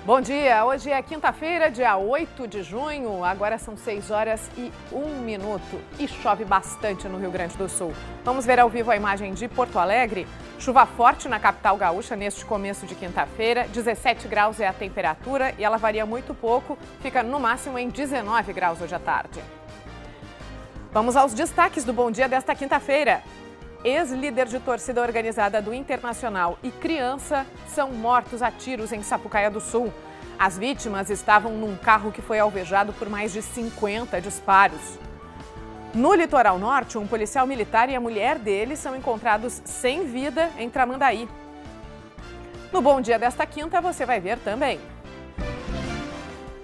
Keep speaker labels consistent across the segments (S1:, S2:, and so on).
S1: Bom dia, hoje é quinta-feira, dia 8 de junho, agora são 6 horas e 1 minuto e chove bastante no Rio Grande do Sul. Vamos ver ao vivo a imagem de Porto Alegre. Chuva forte na capital gaúcha neste começo de quinta-feira, 17 graus é a temperatura e ela varia muito pouco, fica no máximo em 19 graus hoje à tarde. Vamos aos destaques do Bom Dia desta quinta-feira. Ex-líder de torcida organizada do Internacional e criança são mortos a tiros em Sapucaia do Sul. As vítimas estavam num carro que foi alvejado por mais de 50 disparos. No litoral norte, um policial militar e a mulher dele são encontrados sem vida em Tramandaí. No Bom Dia desta quinta, você vai ver também.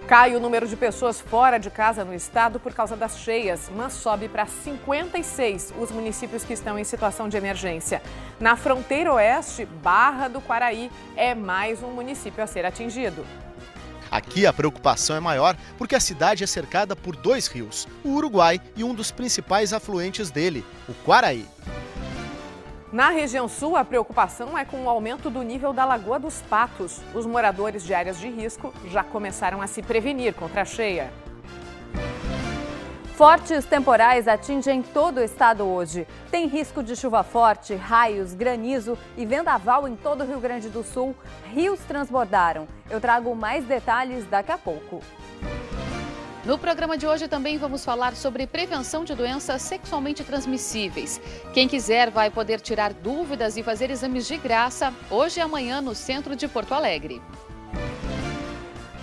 S1: Cai o número de pessoas fora de casa no estado por causa das cheias, mas sobe para 56 os municípios que estão em situação de emergência. Na fronteira oeste, Barra do Quaraí é mais um município a ser atingido.
S2: Aqui a preocupação é maior porque a cidade é cercada por dois rios, o Uruguai e um dos principais afluentes dele, o Quaraí.
S1: Na região sul, a preocupação é com o aumento do nível da Lagoa dos Patos. Os moradores de áreas de risco já começaram a se prevenir contra a cheia.
S3: Fortes temporais atingem todo o estado hoje. Tem risco de chuva forte, raios, granizo e vendaval em todo o Rio Grande do Sul. Rios transbordaram. Eu trago mais detalhes daqui a pouco.
S4: No programa de hoje também vamos falar sobre prevenção de doenças sexualmente transmissíveis. Quem quiser vai poder tirar dúvidas e fazer exames de graça hoje e amanhã no centro de Porto Alegre.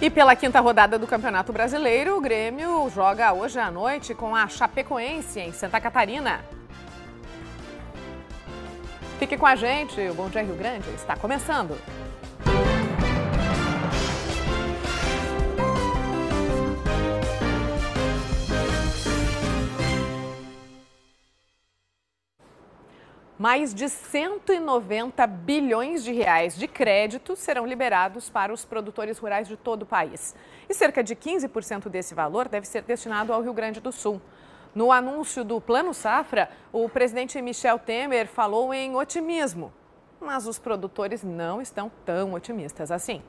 S1: E pela quinta rodada do Campeonato Brasileiro, o Grêmio joga hoje à noite com a Chapecoense em Santa Catarina. Fique com a gente, o Bom Dia Rio Grande está começando. Mais de 190 bilhões de reais de crédito serão liberados para os produtores rurais de todo o país. E cerca de 15% desse valor deve ser destinado ao Rio Grande do Sul. No anúncio do Plano Safra, o presidente Michel Temer falou em otimismo, mas os produtores não estão tão otimistas assim.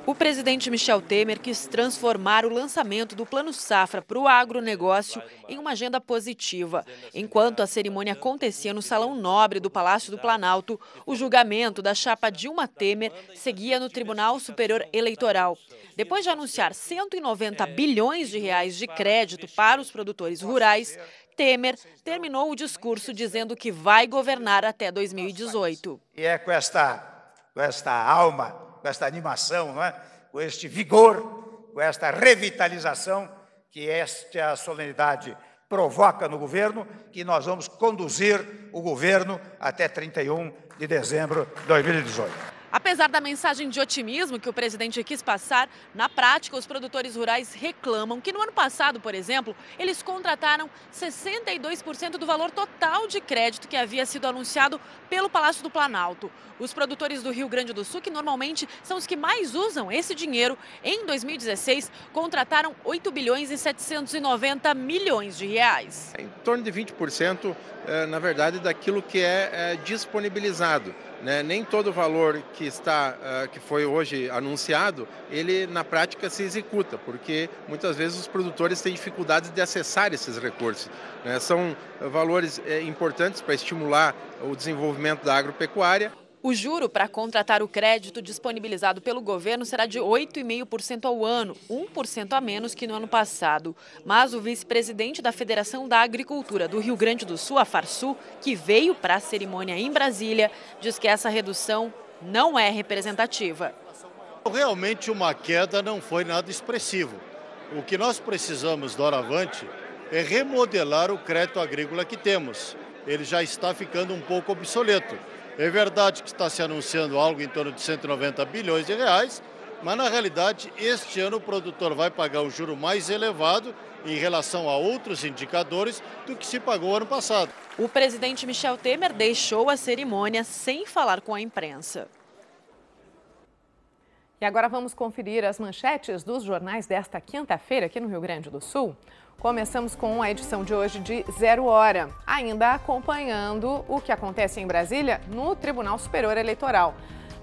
S5: O presidente Michel Temer quis transformar o lançamento do Plano Safra para o agronegócio em uma agenda positiva. Enquanto a cerimônia acontecia no Salão Nobre do Palácio do Planalto, o julgamento da chapa Dilma Temer seguia no Tribunal Superior Eleitoral. Depois de anunciar 190 bilhões de reais de crédito para os produtores rurais, Temer terminou o discurso dizendo que vai governar até 2018.
S6: E é com esta alma, com esta animação, não é? Com este vigor, com esta revitalização que esta solenidade provoca no governo, que nós vamos conduzir o governo até 31 de dezembro de 2018.
S5: Apesar da mensagem de otimismo que o presidente quis passar, na prática os produtores rurais reclamam que no ano passado, por exemplo, eles contrataram 62% do valor total de crédito que havia sido anunciado pelo Palácio do Planalto. Os produtores do Rio Grande do Sul, que normalmente são os que mais usam esse dinheiro, em 2016 contrataram 8 bilhões e 790 milhões de reais.
S7: Em torno de 20%, na verdade, daquilo que é disponibilizado. Nem todo o valor que foi hoje anunciado, ele na prática se executa, porque muitas vezes os produtores têm dificuldades de acessar esses recursos. São valores importantes para estimular o desenvolvimento da agropecuária.
S5: O juro para contratar o crédito disponibilizado pelo governo será de 8,5% ao ano, 1% a menos que no ano passado. Mas o vice-presidente da Federação da Agricultura do Rio Grande do Sul, a Farsul, que veio para a cerimônia em Brasília, diz que essa redução não é representativa.
S8: Realmente uma queda não foi nada expressivo. O que nós precisamos doravante é remodelar o crédito agrícola que temos. Ele já está ficando um pouco obsoleto. É verdade que está se anunciando algo em torno de 190 bilhões de reais, mas na realidade este ano o produtor vai pagar um juro mais elevado em relação a outros indicadores do que se pagou ano passado.
S5: O presidente Michel Temer deixou a cerimônia sem falar com a imprensa.
S1: E agora vamos conferir as manchetes dos jornais desta quinta-feira aqui no Rio Grande do Sul. Começamos com a edição de hoje de 0 hora, ainda acompanhando o que acontece em Brasília no Tribunal Superior Eleitoral.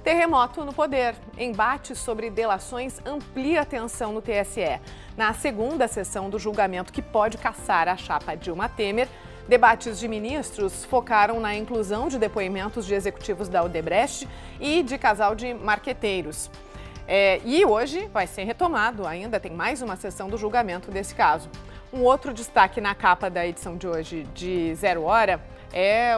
S1: Terremoto no poder. Embate sobre delações amplia a tensão no TSE. Na segunda sessão do julgamento que pode caçar a chapa Dilma Temer, debates de ministros focaram na inclusão de depoimentos de executivos da Odebrecht e de casal de marqueteiros. E hoje vai ser retomado, ainda tem mais uma sessão do julgamento desse caso. Um outro destaque na capa da edição de hoje de 0 Hora é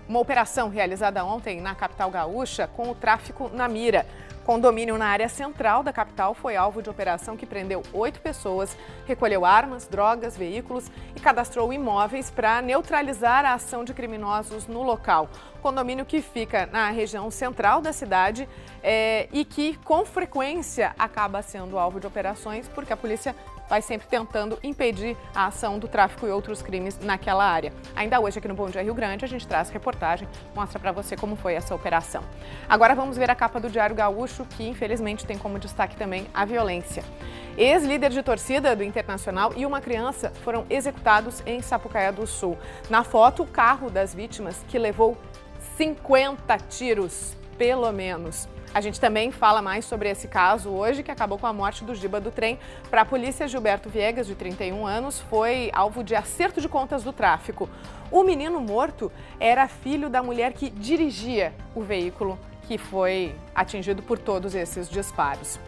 S1: uma operação realizada ontem na capital gaúcha com o tráfico na mira. Condomínio na área central da capital foi alvo de operação que prendeu 8 pessoas, recolheu armas, drogas, veículos e cadastrou imóveis para neutralizar a ação de criminosos no local. Condomínio que fica na região central da cidade e que, com frequência, acaba sendo alvo de operações porque a polícia vai sempre tentando impedir a ação do tráfico e outros crimes naquela área. Ainda hoje aqui no Bom Dia Rio Grande a gente traz reportagem, mostra para você como foi essa operação. Agora vamos ver a capa do Diário Gaúcho, que infelizmente tem como destaque também a violência. Ex-líder de torcida do Internacional e uma criança foram executados em Sapucaia do Sul. Na foto, o carro das vítimas, que levou 50 tiros, pelo menos. A gente também fala mais sobre esse caso hoje, que acabou com a morte do Giba do trem. Para a polícia, Gilberto Viegas, de 31 anos, foi alvo de acerto de contas do tráfico. O menino morto era filho da mulher que dirigia o veículo que foi atingido por todos esses disparos.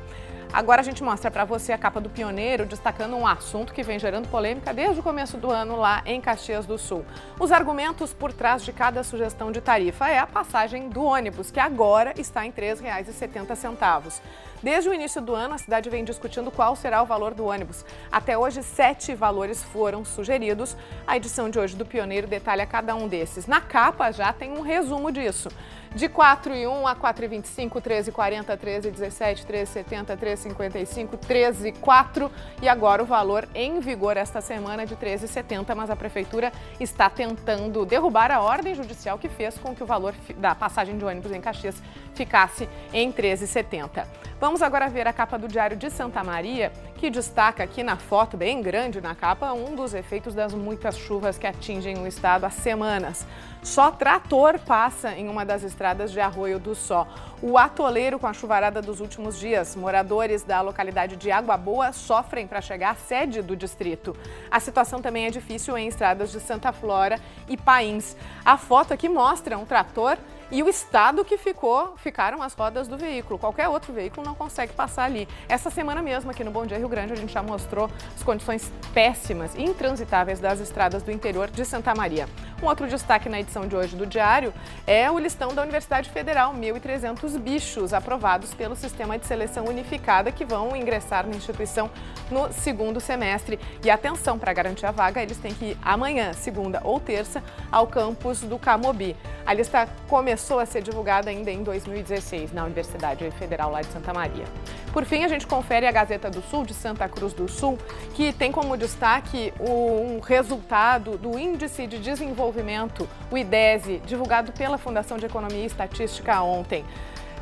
S1: Agora a gente mostra para você a capa do Pioneiro, destacando um assunto que vem gerando polêmica desde o começo do ano lá em Caxias do Sul. Os argumentos por trás de cada sugestão de tarifa é a passagem do ônibus, que agora está em R$ 3,70. Desde o início do ano, a cidade vem discutindo qual será o valor do ônibus. Até hoje, 7 valores foram sugeridos. A edição de hoje do Pioneiro detalha cada um desses. Na capa já tem um resumo disso. De 4,1 a 4,25, 13,40, 13,17, 13,70, 13,55, 13,4 e agora o valor em vigor esta semana é de 13,70, mas a prefeitura está tentando derrubar a ordem judicial que fez com que o valor da passagem de ônibus em Caxias ficasse em 13,70. Vamos agora ver a capa do Diário de Santa Maria, que destaca aqui na foto, bem grande na capa, um dos efeitos das muitas chuvas que atingem o estado há semanas. Só trator passa em uma das estradas de Arroio do Só. O atoleiro com a chuvarada dos últimos dias. Moradores da localidade de Água Boa sofrem para chegar à sede do distrito. A situação também é difícil em estradas de Santa Flora e Pains. A foto aqui mostra um trator e o estado que ficaram as rodas do veículo. Qualquer outro veículo não consegue passar ali. Essa semana mesmo, aqui no Bom Dia Rio Grande, a gente já mostrou as condições péssimas e intransitáveis das estradas do interior de Santa Maria. Um outro destaque na edição de hoje do Diário é o listão da Universidade Federal, 1.300 bichos aprovados pelo Sistema de Seleção Unificada que vão ingressar na instituição no segundo semestre. E atenção, para garantir a vaga, eles têm que ir amanhã, segunda ou terça, ao campus do Camobi. A lista começou a ser divulgada ainda em 2016 na Universidade Federal lá de Santa Maria. Por fim, a gente confere a Gazeta do Sul de Santa Cruz do Sul, que tem como destaque um resultado do Índice de Desenvolvimento, o IDESE, divulgado pela Fundação de Economia e Estatística ontem.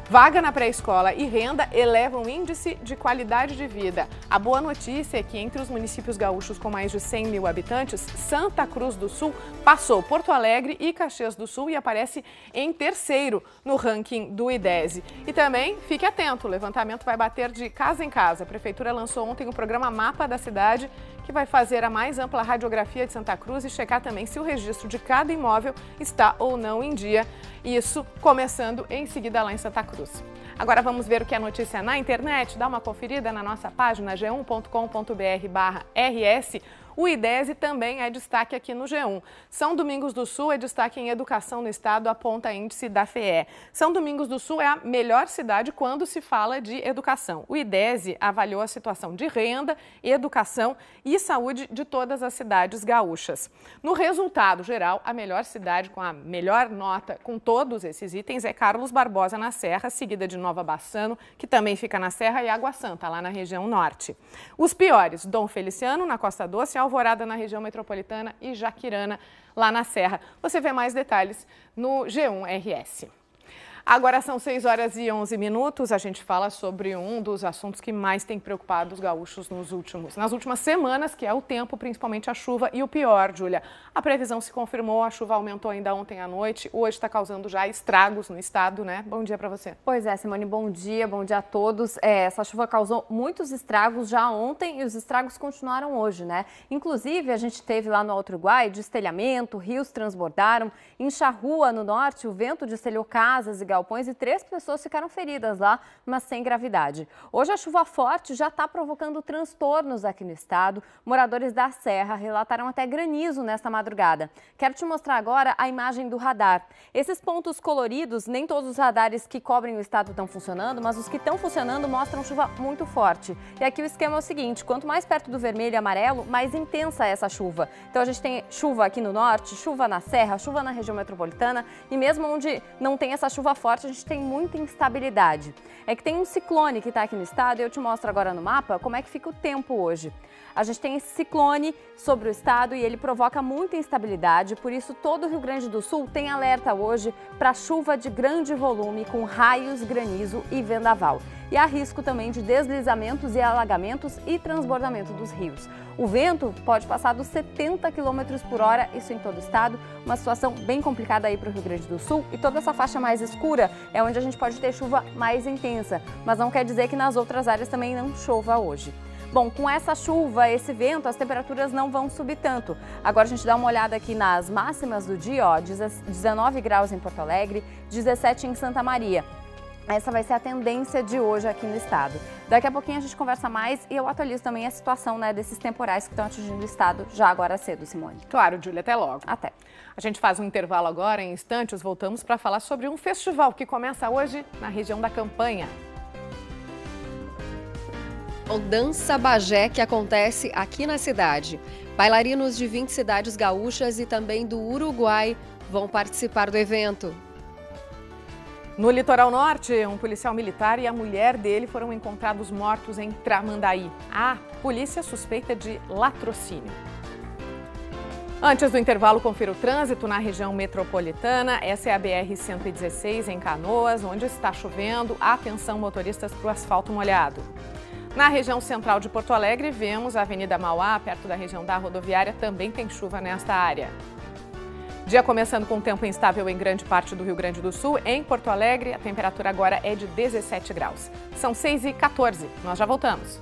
S1: Vaga na pré-escola e renda elevam o índice de qualidade de vida. A boa notícia é que entre os municípios gaúchos com mais de 100 mil habitantes, Santa Cruz do Sul passou Porto Alegre e Caxias do Sul e aparece em terceiro no ranking do IDESE. E também, fique atento, o levantamento vai bater de casa em casa. A Prefeitura lançou ontem o programa Mapa da Cidade, que vai fazer a mais ampla radiografia de Santa Cruz e checar também se o registro de cada imóvel está ou não em dia. Isso começando em seguida lá em Santa Cruz. Agora vamos ver o que é notícia na internet. Dá uma conferida na nossa página g1.com.br/rs. O IDESE também é destaque aqui no G1. São Domingos do Sul é destaque em educação no estado, aponta índice da FEE. São Domingos do Sul é a melhor cidade quando se fala de educação. O IDESE avaliou a situação de renda, educação e saúde de todas as cidades gaúchas. No resultado geral, a melhor cidade com a melhor nota com todos esses itens é Carlos Barbosa, na Serra, seguida de Nova Bassano, que também fica na Serra, e Água Santa, lá na região norte. Os piores, Dom Feliciano, na Costa Doce, Alvorada, na região metropolitana, e Jaquirana, lá na Serra. Você vê mais detalhes no G1 RS. Agora são 6 horas e 11 minutos. A gente fala sobre um dos assuntos que mais tem preocupado os gaúchos nas últimas semanas, que é o tempo, principalmente a chuva e o pior, Júlia. A previsão se confirmou, a chuva aumentou ainda ontem à noite, hoje está causando já estragos no estado, né? Bom dia para você.
S3: Pois é, Simone, bom dia a todos. Essa chuva causou muitos estragos já ontem e os estragos continuaram hoje, né? Inclusive, a gente teve lá no Alto Uruguai destelhamento, rios transbordaram. Em Charrua, no norte, o vento destelhou casas e galpões e 3 pessoas ficaram feridas lá, mas sem gravidade. Hoje a chuva forte já está provocando transtornos aqui no estado. Moradores da Serra relataram até granizo nesta madrugada. Quero te mostrar agora a imagem do radar. Esses pontos coloridos, nem todos os radares que cobrem o estado estão funcionando, mas os que estão funcionando mostram chuva muito forte. E aqui o esquema é o seguinte, quanto mais perto do vermelho e amarelo, mais intensa é essa chuva. Então a gente tem chuva aqui no norte, chuva na Serra, chuva na região metropolitana e mesmo onde não tem essa chuva forte, a gente tem muita instabilidade. É que tem um ciclone que está aqui no estado e eu te mostro agora no mapa como é que fica o tempo hoje. A gente tem esse ciclone sobre o estado e ele provoca muita instabilidade, por isso todo o Rio Grande do Sul tem alerta hoje para chuva de grande volume com raios, granizo e vendaval. E há risco também de deslizamentos e alagamentos e transbordamento dos rios. O vento pode passar dos 70 km por hora, isso em todo o estado, uma situação bem complicada aí para o Rio Grande do Sul. E toda essa faixa mais escura é onde a gente pode ter chuva mais intensa, mas não quer dizer que nas outras áreas também não chova hoje. Bom, com essa chuva, esse vento, as temperaturas não vão subir tanto. Agora a gente dá uma olhada aqui nas máximas do dia, ó, 19 graus em Porto Alegre, 17 em Santa Maria. Essa vai ser a tendência de hoje aqui no estado. Daqui a pouquinho a gente conversa mais e eu atualizo também a situação, né, desses temporais que estão atingindo o estado já agora cedo, Simone.
S1: Claro, Júlia, até logo.
S3: Até.
S1: A gente faz um intervalo agora, em instantes voltamos para falar sobre um festival que começa hoje na região da Campanha.
S9: O Dança Bagé, que acontece aqui na cidade. Bailarinos de 20 cidades gaúchas e também do Uruguai vão participar do evento.
S1: No litoral norte, um policial militar e a mulher dele foram encontrados mortos em Tramandaí. A polícia suspeita de latrocínio. Antes do intervalo, confira o trânsito na região metropolitana. Essa é a BR-116 em Canoas, onde está chovendo. Atenção, motoristas, para o asfalto molhado. Na região central de Porto Alegre, vemos a Avenida Mauá, perto da região da rodoviária, também tem chuva nesta área. Dia começando com tempo instável em grande parte do Rio Grande do Sul. Em Porto Alegre, a temperatura agora é de 17 graus. São 6h14. Nós já voltamos.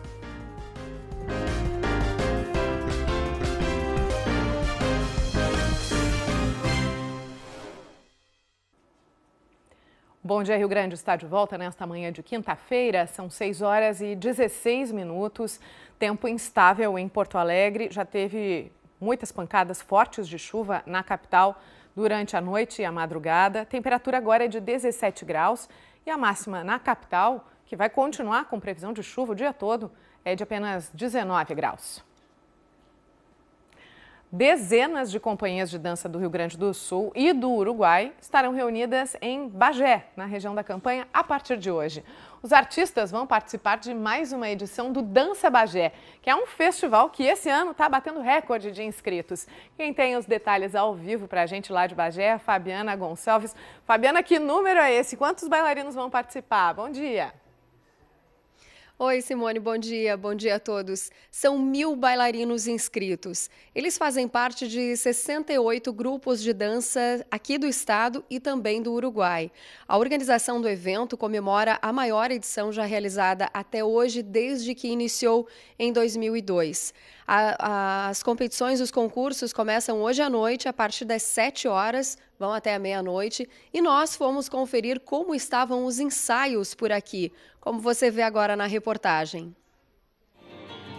S1: Bom dia, Rio Grande está de volta nesta manhã de quinta-feira. São 6 horas e 16 minutos. Tempo instável em Porto Alegre. Já teve muitas pancadas fortes de chuva na capital durante a noite e a madrugada. A temperatura agora é de 17 graus e a máxima na capital, que vai continuar com previsão de chuva o dia todo, é de apenas 19 graus. Dezenas de companhias de dança do Rio Grande do Sul e do Uruguai estarão reunidas em Bagé, na região da Campanha, a partir de hoje. Os artistas vão participar de mais uma edição do Dança Bagé, que é um festival que esse ano está batendo recorde de inscritos. Quem tem os detalhes ao vivo para a gente lá de Bagé é a Fabiana Gonçalves. Fabiana, que número é esse? Quantos bailarinos vão participar? Bom dia!
S9: Oi, Simone, bom dia a todos. São 1.000 bailarinos inscritos. Eles fazem parte de 68 grupos de dança aqui do estado e também do Uruguai. A organização do evento comemora a maior edição já realizada até hoje, desde que iniciou em 2002. As competições, os concursos começam hoje à noite, a partir das 7 horas, vão até a meia-noite, e nós fomos conferir como estavam os ensaios por aqui, como você vê agora na reportagem.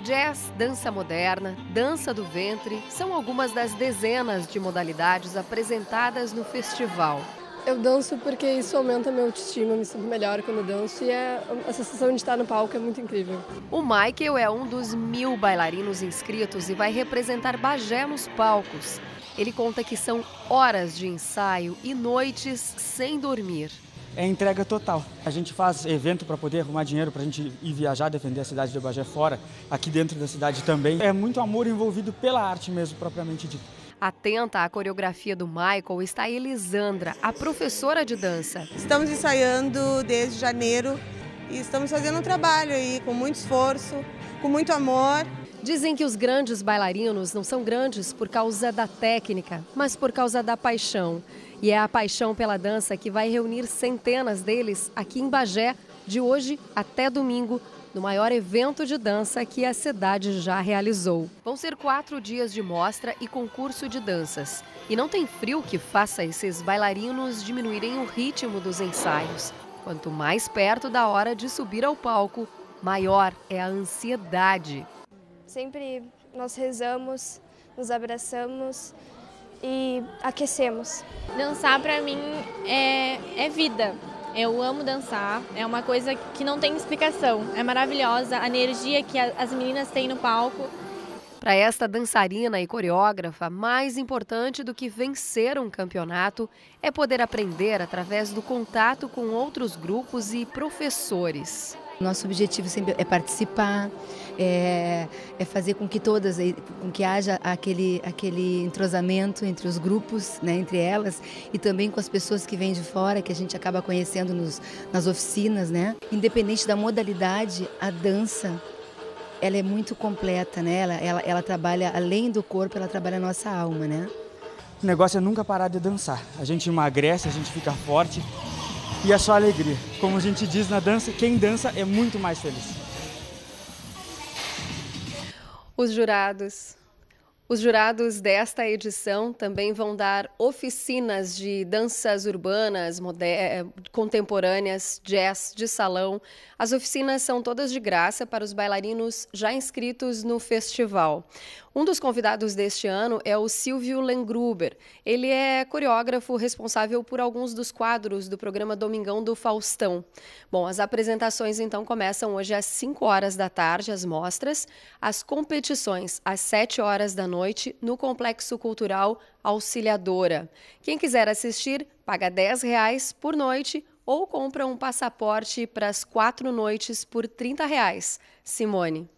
S9: Jazz, dança moderna, dança do ventre, são algumas das dezenas de modalidades apresentadas no festival.
S10: Eu danço porque isso aumenta minha autoestima, me sinto melhor quando eu danço e a sensação de estar no palco é muito incrível.
S9: O Michael é um dos 1.000 bailarinos inscritos e vai representar Bagé nos palcos. Ele conta que são horas de ensaio e noites sem dormir.
S11: É entrega total. A gente faz evento para poder arrumar dinheiro para a gente ir viajar, defender a cidade de Bagé fora, aqui dentro da cidade também. É muito amor envolvido pela arte mesmo, propriamente dito.
S9: Atenta à coreografia do Michael está a Elisandra, a professora de dança.
S12: Estamos ensaiando desde janeiro e estamos fazendo um trabalho aí com muito esforço, com muito amor.
S9: Dizem que os grandes bailarinos não são grandes por causa da técnica, mas por causa da paixão. E é a paixão pela dança que vai reunir centenas deles aqui em Bagé, de hoje até domingo, no maior evento de dança que a cidade já realizou. Vão ser 4 dias de mostra e concurso de danças. E não tem frio que faça esses bailarinos diminuírem o ritmo dos ensaios. Quanto mais perto da hora de subir ao palco, maior é a ansiedade.
S13: Sempre nós rezamos, nos abraçamos e aquecemos.
S14: Dançar para mim é vida. Eu amo dançar, é uma coisa que não tem explicação. É maravilhosa a energia que as meninas têm no palco.
S9: Para esta dançarina e coreógrafa, mais importante do que vencer um campeonato é poder aprender através do contato com outros grupos e professores.
S15: Nosso objetivo sempre é participar, é fazer com que haja aquele entrosamento entre os grupos, né, entre elas, e também com as pessoas que vêm de fora, que a gente acaba conhecendo nas oficinas, né? Independente da modalidade, a dança, ela é muito completa, né? Ela trabalha, além do corpo, ela trabalha a nossa alma, né?
S11: O negócio é nunca parar de dançar. A gente emagrece, a gente fica forte. E é só alegria. Como a gente diz na dança, quem dança é muito mais feliz.
S9: Os jurados desta edição também vão dar oficinas de danças urbanas, contemporâneas, jazz, de salão. As oficinas são todas de graça para os bailarinos já inscritos no festival. Um dos convidados deste ano é o Silvio Lengruber. Ele é coreógrafo responsável por alguns dos quadros do programa Domingão do Faustão. Bom, as apresentações então começam hoje às 5 horas da tarde, as mostras, as competições às 7 horas da noite no Complexo Cultural Auxiliadora. Quem quiser assistir, paga R$10 por noite ou compra um passaporte para as 4 noites por R$30. Simone.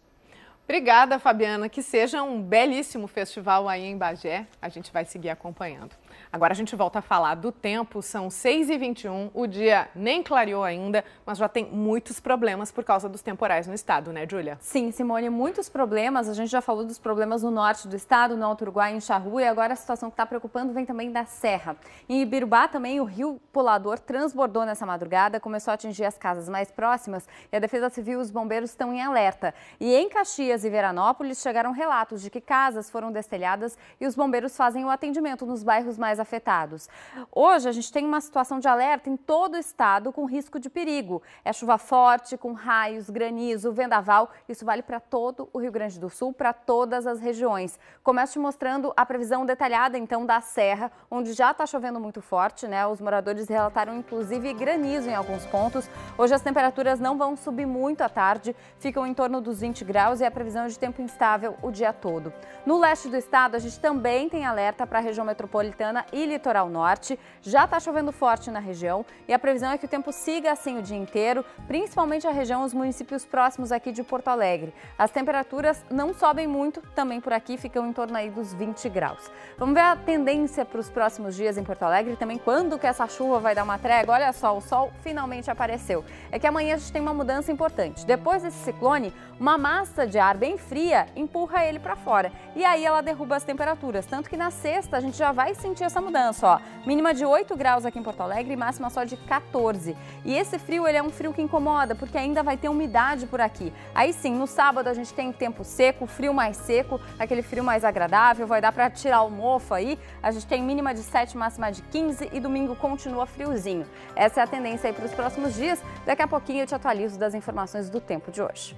S1: Obrigada, Fabiana. Que seja um belíssimo festival aí em Bagé. A gente vai seguir acompanhando. Agora a gente volta a falar do tempo. São 6h21, o dia nem clareou ainda, mas já tem muitos problemas por causa dos temporais no estado, né, Júlia?
S3: Sim, Simone, muitos problemas. A gente já falou dos problemas no norte do estado, no Alto Uruguai, em Charrua, e agora a situação que está preocupando vem também da Serra. Em Ibirubá também o rio Pulador transbordou nessa madrugada, começou a atingir as casas mais próximas e a Defesa Civil e os bombeiros estão em alerta. E em Caxias e Veranópolis chegaram relatos de que casas foram destelhadas e os bombeiros fazem o atendimento nos bairros mais afetados. Hoje a gente tem uma situação de alerta em todo o estado com risco de perigo. É chuva forte, com raios, granizo, vendaval. Isso vale para todo o Rio Grande do Sul, para todas as regiões. Começo te mostrando a previsão detalhada então da Serra, onde já está chovendo muito forte, né? Os moradores relataram inclusive granizo em alguns pontos. Hoje as temperaturas não vão subir muito à tarde, ficam em torno dos 20 graus e a previsão de tempo instável o dia todo. No leste do estado a gente também tem alerta para a região metropolitana e litoral norte. Já está chovendo forte na região e a previsão é que o tempo siga assim o dia inteiro, principalmente a região, os municípios próximos aqui de Porto Alegre. As temperaturas não sobem muito, também por aqui ficam em torno aí dos 20 graus. Vamos ver a tendência para os próximos dias em Porto Alegre e também quando que essa chuva vai dar uma trégua. Olha só, o sol finalmente apareceu. É que amanhã a gente tem uma mudança importante. Depois desse ciclone, uma massa de ar bem fria empurra ele para fora e aí ela derruba as temperaturas, tanto que na sexta a gente já vai sentir essa mudança, ó. Mínima de 8 graus aqui em Porto Alegre e máxima só de 14. E esse frio, ele é um frio que incomoda, porque ainda vai ter umidade por aqui. Aí sim, no sábado a gente tem tempo seco, frio mais seco, aquele frio mais agradável, vai dar para tirar o mofo aí. A gente tem mínima de 7, máxima de 15 e domingo continua friozinho. Essa é a tendência aí para os próximos dias. Daqui a pouquinho eu te atualizo das informações do tempo de hoje.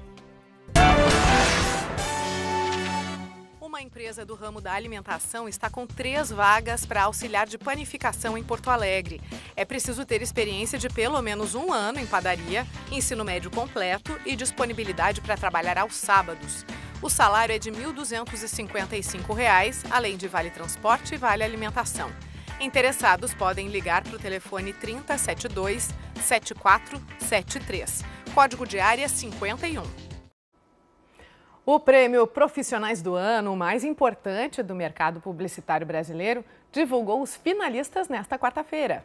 S1: Uma empresa do ramo da alimentação está com 3 vagas para auxiliar de panificação em Porto Alegre. É preciso ter experiência de pelo menos 1 ano em padaria, ensino médio completo e disponibilidade para trabalhar aos sábados. O salário é de R$ 1.255, além de vale transporte e vale alimentação. Interessados podem ligar para o telefone 3072-7473. Código de área 51. O prêmio Profissionais do Ano, o mais importante do mercado publicitário brasileiro, divulgou os finalistas nesta quarta-feira.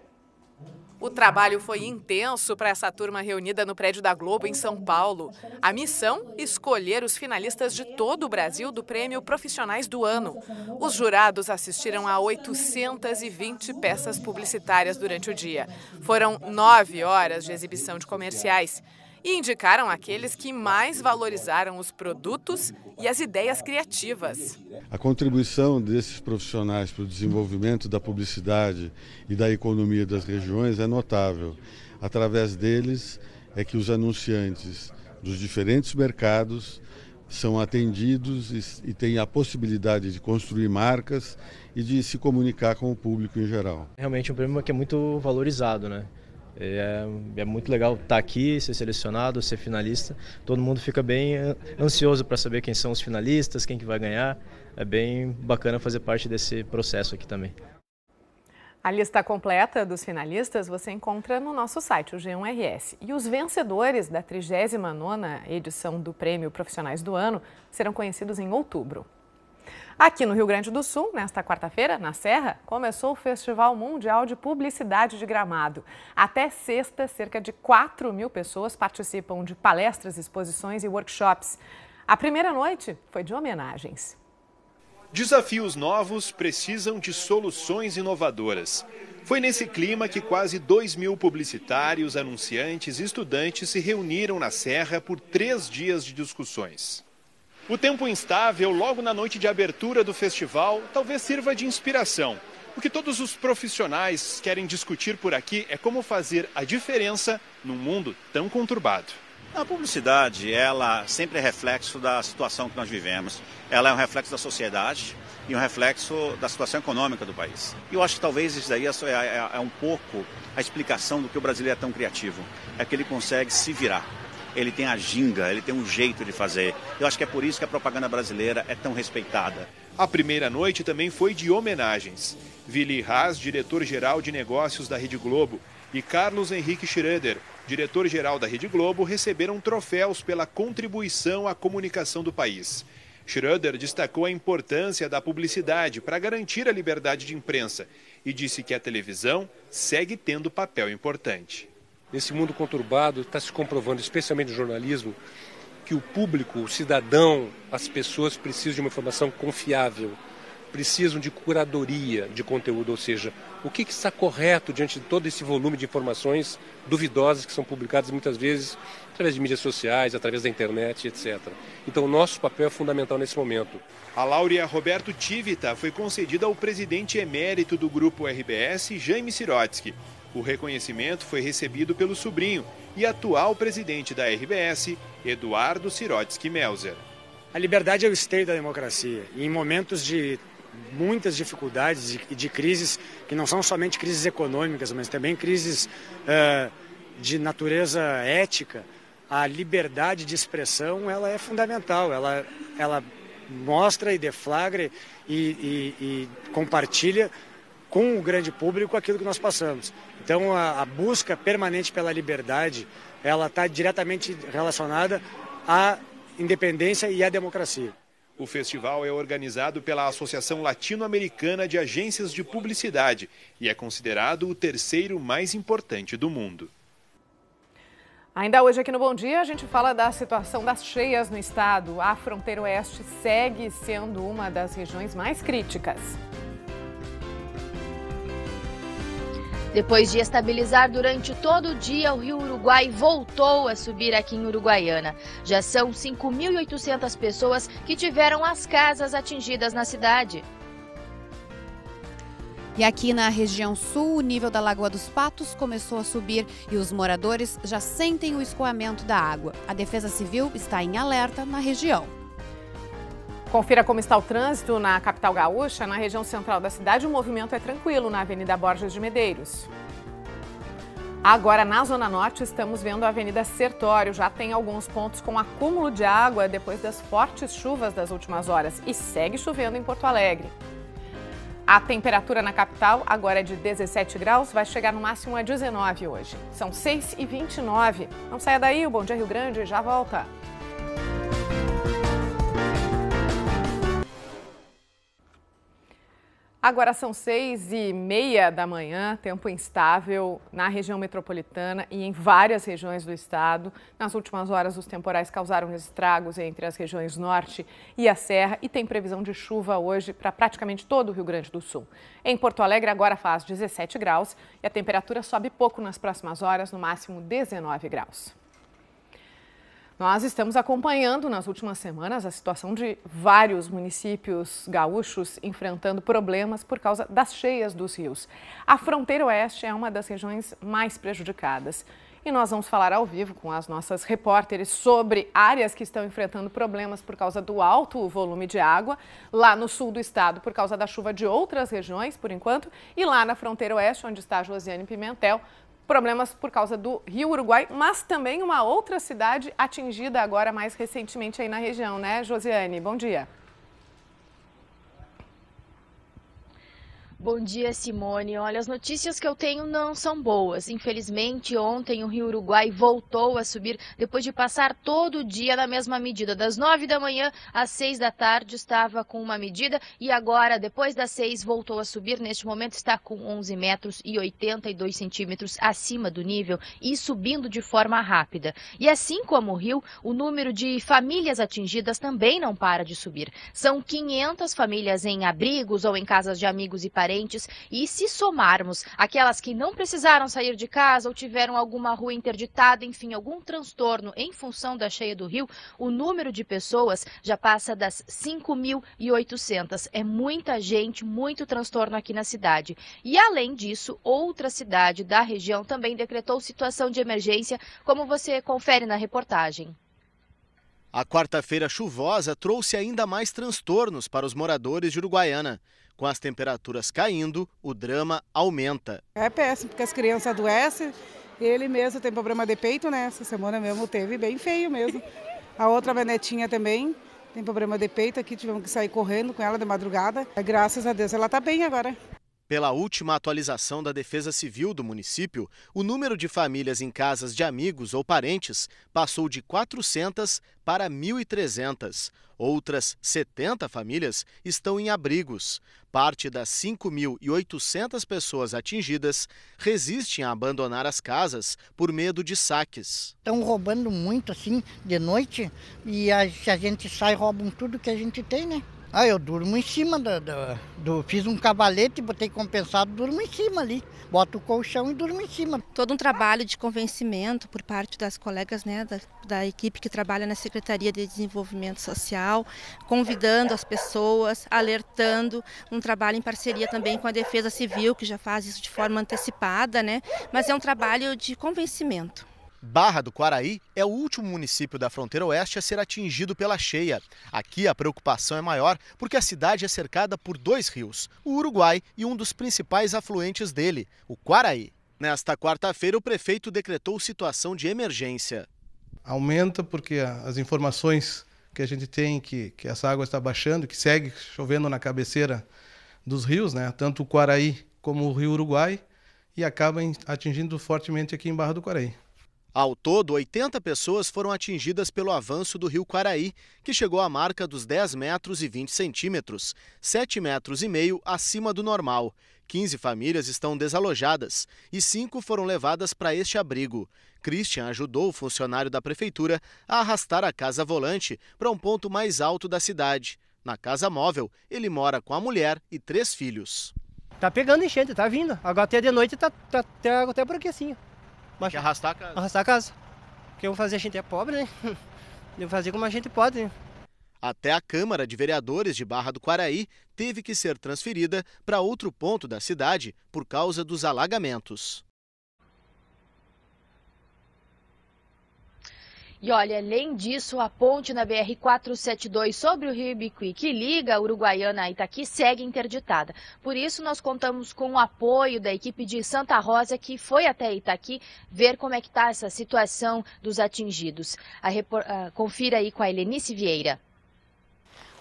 S1: O trabalho foi intenso para essa turma reunida no prédio da Globo, em São Paulo. A missão? Escolher os finalistas de todo o Brasil do prêmio Profissionais do Ano. Os jurados assistiram a 820 peças publicitárias durante o dia. Foram 9 horas de exibição de comerciais. E indicaram aqueles que mais valorizaram os produtos e as ideias criativas.
S16: A contribuição desses profissionais para o desenvolvimento da publicidade e da economia das regiões é notável. Através deles é que os anunciantes dos diferentes mercados são atendidos e têm a possibilidade de construir marcas e de se comunicar com o público em geral.
S17: Realmente um prêmio que é muito valorizado, né? É muito legal estar aqui, ser selecionado, ser finalista. Todo mundo fica bem ansioso para saber quem são os finalistas, quem que vai ganhar. É bem bacana fazer parte desse processo aqui também.
S1: A lista completa dos finalistas você encontra no nosso site, o G1RS. E os vencedores da 39ª edição do Prêmio Profissionais do Ano serão conhecidos em outubro. Aqui no Rio Grande do Sul, nesta quarta-feira, na Serra, começou o Festival Mundial de Publicidade de Gramado. Até sexta, cerca de 4.000 pessoas participam de palestras, exposições e workshops. A primeira noite foi de homenagens.
S18: Desafios novos precisam de soluções inovadoras. Foi nesse clima que quase 2.000 publicitários, anunciantes e estudantes se reuniram na Serra por 3 dias de discussões. O tempo instável, logo na noite de abertura do festival, talvez sirva de inspiração. O que todos os profissionais querem discutir por aqui é como fazer a diferença num mundo tão conturbado.
S19: A publicidade, ela sempre é reflexo da situação que nós vivemos. Ela é um reflexo da sociedade e um reflexo da situação econômica do país. E eu acho que talvez isso daí é um pouco a explicação do que o brasileiro é tão criativo. É que ele consegue se virar. Ele tem a ginga, ele tem um jeito de fazer. Eu acho que é por isso que a propaganda brasileira é tão respeitada.
S18: A primeira noite também foi de homenagens. Willy Haas, diretor-geral de negócios da Rede Globo, e Carlos Henrique Schroeder, diretor-geral da Rede Globo, receberam troféus pela contribuição à comunicação do país. Schroeder destacou a importância da publicidade para garantir a liberdade de imprensa e disse que a televisão segue tendo papel importante.
S20: Nesse mundo conturbado, está se comprovando, especialmente no jornalismo, que o público, o cidadão, as pessoas precisam de uma informação confiável, precisam de curadoria de conteúdo, ou seja, o que está correto diante de todo esse volume de informações duvidosas que são publicadas muitas vezes através de mídias sociais, através da internet, etc. Então, o nosso papel é fundamental nesse momento.
S18: A Laurea Roberto Tivita foi concedida ao presidente emérito do Grupo RBS, Jaime Sirotsky. O reconhecimento foi recebido pelo sobrinho e atual presidente da RBS, Eduardo Sirotsky Melzer.
S21: A liberdade é o esteio da democracia. E em momentos de muitas dificuldades e de crises, que não são somente crises econômicas, mas também crises de natureza ética, a liberdade de expressão ela é fundamental. Ela mostra e deflagra e compartilha com o grande público aquilo que nós passamos. Então, a busca permanente pela liberdade, ela está diretamente relacionada à independência e à democracia.
S18: O festival é organizado pela Associação Latino-Americana de Agências de Publicidade e é considerado o 3º mais importante do mundo.
S1: Ainda hoje aqui no Bom Dia, a gente fala da situação das cheias no estado. A fronteira oeste segue sendo uma das regiões mais críticas.
S22: Depois de estabilizar durante todo o dia, o Rio Uruguai voltou a subir aqui em Uruguaiana. Já são 5.800 pessoas que tiveram as casas atingidas na cidade.
S23: E aqui na região sul, o nível da Lagoa dos Patos começou a subir e os moradores já sentem o escoamento da água. A Defesa Civil está em alerta na região.
S1: Confira como está o trânsito na capital gaúcha. Na região central da cidade, o movimento é tranquilo na Avenida Borges de Medeiros. Agora, na Zona Norte, estamos vendo a Avenida Sertório. Já tem alguns pontos com acúmulo de água depois das fortes chuvas das últimas horas. E segue chovendo em Porto Alegre. A temperatura na capital agora é de 17 graus, vai chegar no máximo a 19 hoje. São 6h29. Não saia daí, o Bom Dia Rio Grande já volta. Agora são 6h30 da manhã, tempo instável na região metropolitana e em várias regiões do estado. Nas últimas horas, os temporais causaram estragos entre as regiões norte e a serra e tem previsão de chuva hoje para praticamente todo o Rio Grande do Sul. Em Porto Alegre, agora faz 17 graus e a temperatura sobe pouco nas próximas horas, no máximo 19 graus. Nós estamos acompanhando nas últimas semanas a situação de vários municípios gaúchos enfrentando problemas por causa das cheias dos rios. A fronteira oeste é uma das regiões mais prejudicadas. E nós vamos falar ao vivo com as nossas repórteres sobre áreas que estão enfrentando problemas por causa do alto volume de água, lá no sul do estado por causa da chuva de outras regiões, por enquanto, e lá na fronteira oeste, onde está a Josiane Pimentel, problemas por causa do Rio Uruguai, mas também uma outra cidade atingida agora mais recentemente aí na região, né, Josiane? Bom dia.
S22: Bom dia, Simone. Olha, as notícias que eu tenho não são boas. Infelizmente, ontem o Rio Uruguai voltou a subir depois de passar todo o dia na mesma medida. Das 9 da manhã às 6 da tarde estava com uma medida e agora, depois das 6, voltou a subir. Neste momento está com 11 metros e 82 centímetros acima do nível e subindo de forma rápida. E assim como o rio, o número de famílias atingidas também não para de subir. São 500 famílias em abrigos ou em casas de amigos e parentes. E se somarmos aquelas que não precisaram sair de casa ou tiveram alguma rua interditada, enfim, algum transtorno em função da cheia do rio, o número de pessoas já passa das 5.800. É muita gente, muito transtorno aqui na cidade. E além disso, outra cidade da região também decretou situação de emergência, como você confere na reportagem.
S2: A quarta-feira chuvosa trouxe ainda mais transtornos para os moradores de Uruguaiana. Com as temperaturas caindo, o drama aumenta.
S4: É péssimo, porque as crianças adoecem, ele mesmo tem problema de peito, né? Essa semana mesmo teve bem feio mesmo. A outra, minha netinha também, tem problema de peito aqui, tivemos que sair correndo com ela de madrugada. Graças a Deus ela está bem agora.
S2: Pela última atualização da Defesa Civil do município, o número de famílias em casas de amigos ou parentes passou de 400 para 1.300. Outras 70 famílias estão em abrigos. Parte das 5.800 pessoas atingidas resistem a abandonar as casas por medo de saques.
S6: Estão roubando muito assim de noite e se a gente sai, roubam tudo que a gente tem, né? Eu durmo em cima fiz um cavalete, botei compensado, durmo em cima ali. Boto o colchão e durmo em cima.
S24: Todo um trabalho de convencimento por parte das colegas, né, da equipe que trabalha na Secretaria de Desenvolvimento Social, convidando as pessoas, alertando, um trabalho em parceria também com a Defesa Civil, que já faz isso de forma antecipada, né? Mas é um trabalho de convencimento.
S2: Barra do Quaraí é o último município da fronteira oeste a ser atingido pela cheia. Aqui a preocupação é maior porque a cidade é cercada por 2 rios, o Uruguai e um dos principais afluentes dele, o Quaraí. Nesta quarta-feira, o prefeito decretou situação de emergência.
S25: Aumenta porque as informações que a gente tem que essa água está baixando, que segue chovendo na cabeceira dos rios, né? Tanto o Quaraí como o Rio Uruguai, e acaba atingindo fortemente aqui em Barra do Quaraí.
S2: Ao todo, 80 pessoas foram atingidas pelo avanço do rio Quaraí, que chegou à marca dos 10 metros e 20 centímetros, 7 metros e meio acima do normal. 15 famílias estão desalojadas e 5 foram levadas para este abrigo. Christian ajudou o funcionário da prefeitura a arrastar a casa volante para um ponto mais alto da cidade. Na casa móvel, ele mora com a mulher e 3 filhos.
S26: Tá pegando enchente, tá vindo. Agora até de noite tem água até por aqui assim.
S2: Tem que arrastar a casa.
S26: Arrastar a casa. Porque eu vou fazer, a gente é pobre, né? Eu vou fazer como a gente pode, né?
S2: Até a Câmara de Vereadores de Barra do Quaraí teve que ser transferida para outro ponto da cidade por causa dos alagamentos.
S22: E olha, além disso, a ponte na BR-472 sobre o Rio Ibiqui, que liga a Uruguaiana a Itaqui, segue interditada. Por isso, nós contamos com o apoio da equipe de Santa Rosa, que foi até Itaqui ver como é que está essa situação dos atingidos. Confira aí com a Helenice Vieira.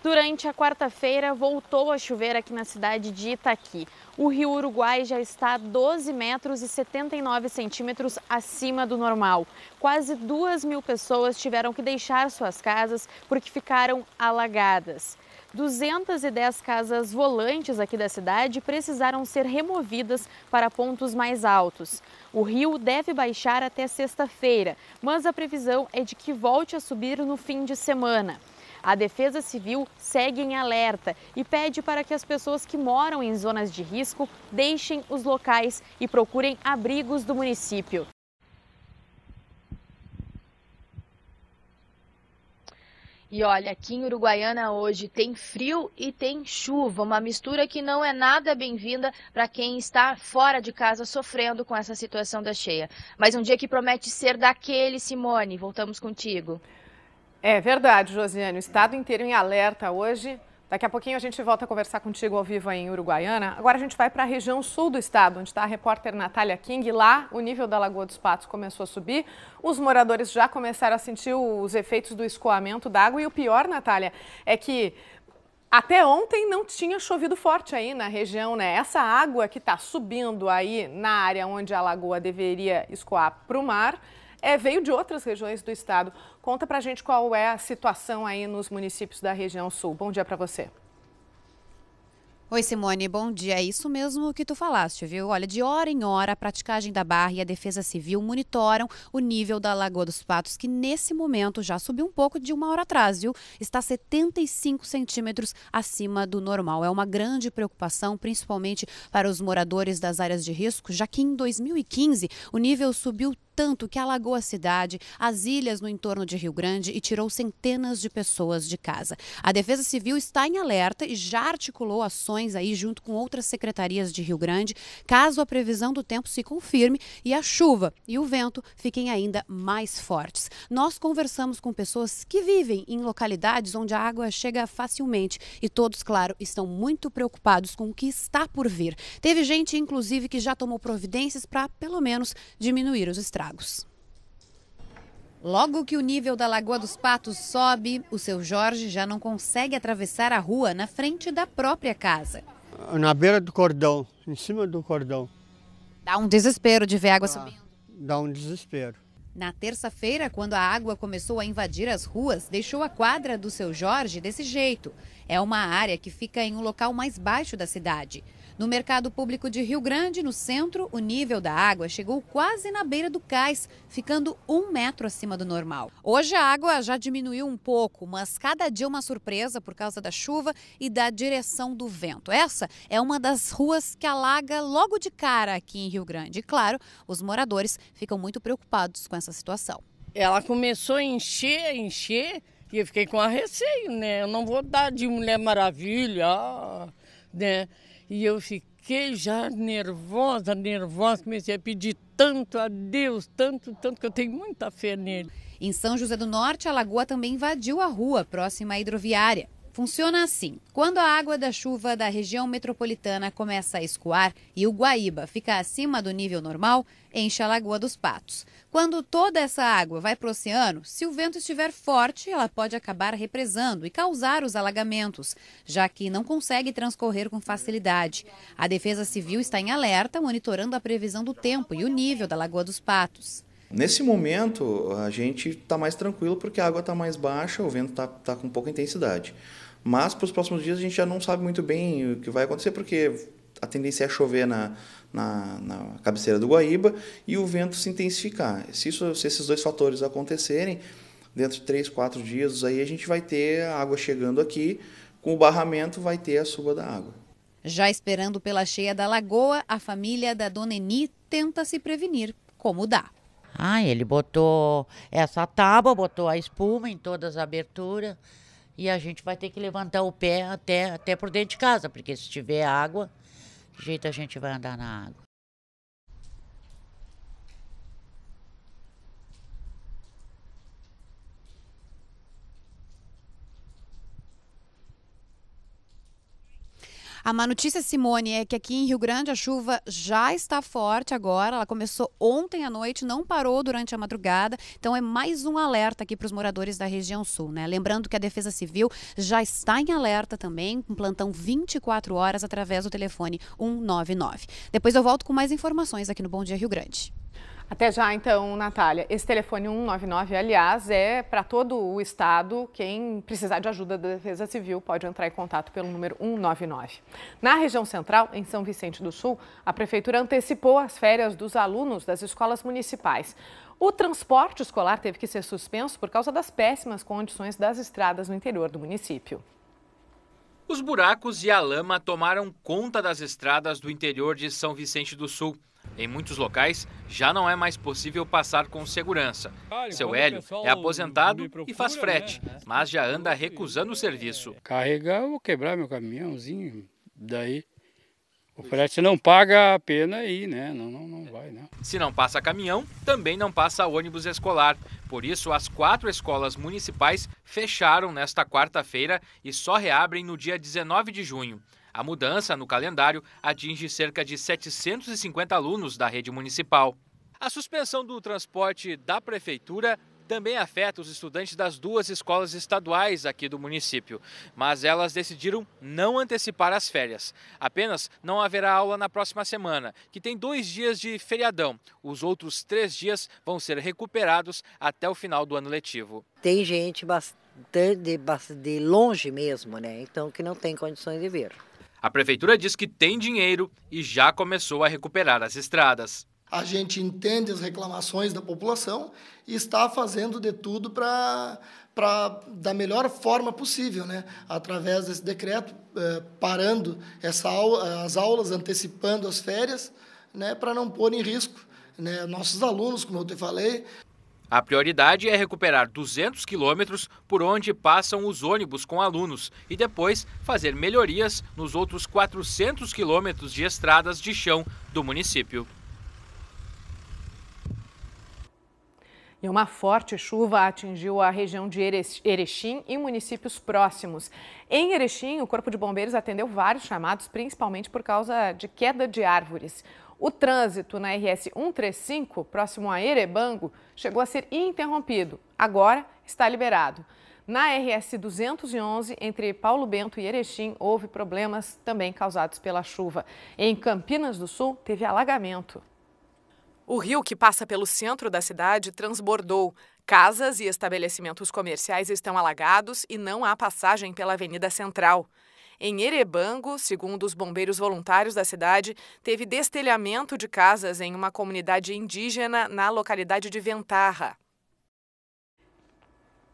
S14: Durante a quarta-feira, voltou a chover aqui na cidade de Itaqui. O Rio Uruguai já está 12 metros e 79 centímetros acima do normal. Quase 2.000 pessoas tiveram que deixar suas casas porque ficaram alagadas. 210 casas volantes aqui da cidade precisaram ser removidas para pontos mais altos. O rio deve baixar até sexta-feira, mas a previsão é de que volte a subir no fim de semana. A Defesa Civil segue em alerta e pede para que as pessoas que moram em zonas de risco deixem os locais e procurem abrigos do município.
S22: E olha, aqui em Uruguaiana hoje tem frio e tem chuva, uma mistura que não é nada bem-vinda para quem está fora de casa sofrendo com essa situação da cheia. Mas um dia que promete ser daquele, Simone. Voltamos contigo.
S1: É verdade, Josiane. O estado inteiro em alerta hoje. Daqui a pouquinho a gente volta a conversar contigo ao vivo aí em Uruguaiana. Agora a gente vai para a região sul do estado, onde está a repórter Natália King. Lá o nível da Lagoa dos Patos começou a subir. Os moradores já começaram a sentir os efeitos do escoamento d'água. E o pior, Natália, é que até ontem não tinha chovido forte aí na região, né? Essa água que está subindo aí na área onde a lagoa deveria escoar para o mar, veio de outras regiões do estado. Conta pra gente qual é a situação aí nos municípios da região sul. Bom dia para você.
S23: Oi, Simone, bom dia. É isso mesmo que tu falaste, viu? Olha, de hora em hora, a praticagem da Barra e a Defesa Civil monitoram o nível da Lagoa dos Patos, que nesse momento já subiu um pouco de uma hora atrás, viu? Está 75 centímetros acima do normal. É uma grande preocupação, principalmente para os moradores das áreas de risco, já que em 2015 o nível subiu tanto que alagou a cidade, as ilhas no entorno de Rio Grande e tirou centenas de pessoas de casa. A Defesa Civil está em alerta e já articulou ações aí junto com outras secretarias de Rio Grande, caso a previsão do tempo se confirme e a chuva e o vento fiquem ainda mais fortes. Nós conversamos com pessoas que vivem em localidades onde a água chega facilmente e todos, claro, estão muito preocupados com o que está por vir. Teve gente, inclusive, que já tomou providências para, pelo menos, diminuir os estragos. Logo que o nível da Lagoa dos Patos sobe, o seu Jorge já não consegue atravessar a rua na frente da própria casa.
S5: Na beira do cordão, em cima do cordão.
S23: Dá um desespero de ver água subindo.
S5: Dá um desespero.
S23: Na terça-feira, quando a água começou a invadir as ruas, deixou a quadra do seu Jorge desse jeito. É uma área que fica em um local mais baixo da cidade. No mercado público de Rio Grande, no centro, o nível da água chegou quase na beira do cais, ficando 1 metro acima do normal. Hoje a água já diminuiu um pouco, mas cada dia uma surpresa por causa da chuva e da direção do vento. Essa é uma das ruas que alaga logo de cara aqui em Rio Grande. E claro, os moradores ficam muito preocupados com essa situação.
S7: Ela começou a encher, e eu fiquei com a receio, né? Eu não vou dar de Mulher Maravilha, né? E eu fiquei já nervosa, comecei a pedir tanto a Deus, tanto que eu tenho muita fé nele.
S23: Em São José do Norte, a lagoa também invadiu a rua próxima à hidroviária. Funciona assim: quando a água da chuva da região metropolitana começa a escoar e o Guaíba fica acima do nível normal, enche a Lagoa dos Patos. Quando toda essa água vai para o oceano, se o vento estiver forte, ela pode acabar represando e causar os alagamentos, já que não consegue transcorrer com facilidade. A Defesa Civil está em alerta, monitorando a previsão do tempo e o nível da Lagoa dos Patos.
S8: Nesse momento, a gente está mais tranquilo porque a água está mais baixa, o vento está com pouca intensidade. Mas para os próximos dias a gente já não sabe muito bem o que vai acontecer, porque a tendência é chover na cabeceira do Guaíba e o vento se intensificar. Se esses dois fatores acontecerem, dentro de 3, 4 dias, aí a gente vai ter a água chegando aqui, com o barramento vai ter a suba da água.
S23: Já esperando pela cheia da lagoa, a família da Dona Eni tenta se prevenir como dá.
S10: Ele botou essa tábua, botou a espuma em todas as aberturas e a gente vai ter que levantar o pé até por dentro de casa, porque se tiver água, que jeito a gente vai andar na água?
S23: A má notícia, Simone, é que aqui em Rio Grande a chuva já está forte agora. Ela começou ontem à noite, não parou durante a madrugada. Então é mais um alerta aqui para os moradores da região sul, né? Lembrando que a Defesa Civil já está em alerta também, com plantão 24 horas através do telefone 199. Depois eu volto com mais informações aqui no Bom Dia Rio Grande.
S1: Até já, então, Natália. Esse telefone 199, aliás, é para todo o estado. Quem precisar de ajuda da Defesa Civil pode entrar em contato pelo número 199. Na região central, em São Vicente do Sul, a prefeitura antecipou as férias dos alunos das escolas municipais. O transporte escolar teve que ser suspenso por causa das péssimas condições das estradas no interior do município.
S3: Os buracos e a lama tomaram conta das estradas do interior de São Vicente do Sul. Em muitos locais, já não é mais possível passar com segurança. Seu Hélio é aposentado e faz frete, mas já anda recusando o serviço.
S9: Carregar, eu vou quebrar meu caminhãozinho, daí o frete não paga a pena aí, né? Não vai, não.
S3: Se não passa caminhão, também não passa ônibus escolar. Por isso, as 4 escolas municipais fecharam nesta quarta-feira e só reabrem no dia 19 de junho. A mudança no calendário atinge cerca de 750 alunos da rede municipal. A suspensão do transporte da prefeitura também afeta os estudantes das 2 escolas estaduais aqui do município, mas elas decidiram não antecipar as férias. Apenas não haverá aula na próxima semana, que tem 2 dias de feriadão. Os outros 3 dias vão ser recuperados até o final do ano letivo.
S11: Tem gente de longe mesmo, né? Então que não tem condições de vir.
S3: A prefeitura diz que tem dinheiro e já começou a recuperar as estradas.
S12: A gente entende as reclamações da população e está fazendo de tudo para da melhor forma possível, né? Através desse decreto, parando as aulas, antecipando as férias, né? Para não pôr em risco, né, nossos alunos, como eu te falei.
S3: A prioridade é recuperar 200 quilômetros por onde passam os ônibus com alunos e depois fazer melhorias nos outros 400 quilômetros de estradas de chão do município.
S1: E uma forte chuva atingiu a região de Erechim e municípios próximos. Em Erechim, o Corpo de Bombeiros atendeu vários chamados, principalmente por causa de queda de árvores. O trânsito na RS 135, próximo a Erebango, chegou a ser interrompido. Agora está liberado. Na RS 211, entre Paulo Bento e Erechim, houve problemas também causados pela chuva. Em Campinas do Sul, teve alagamento. O rio que passa pelo centro da cidade transbordou. Casas e estabelecimentos comerciais estão alagados e não há passagem pela Avenida Central. Em Erebango, segundo os bombeiros voluntários da cidade, teve destelhamento de casas em uma comunidade indígena na localidade de Ventarra.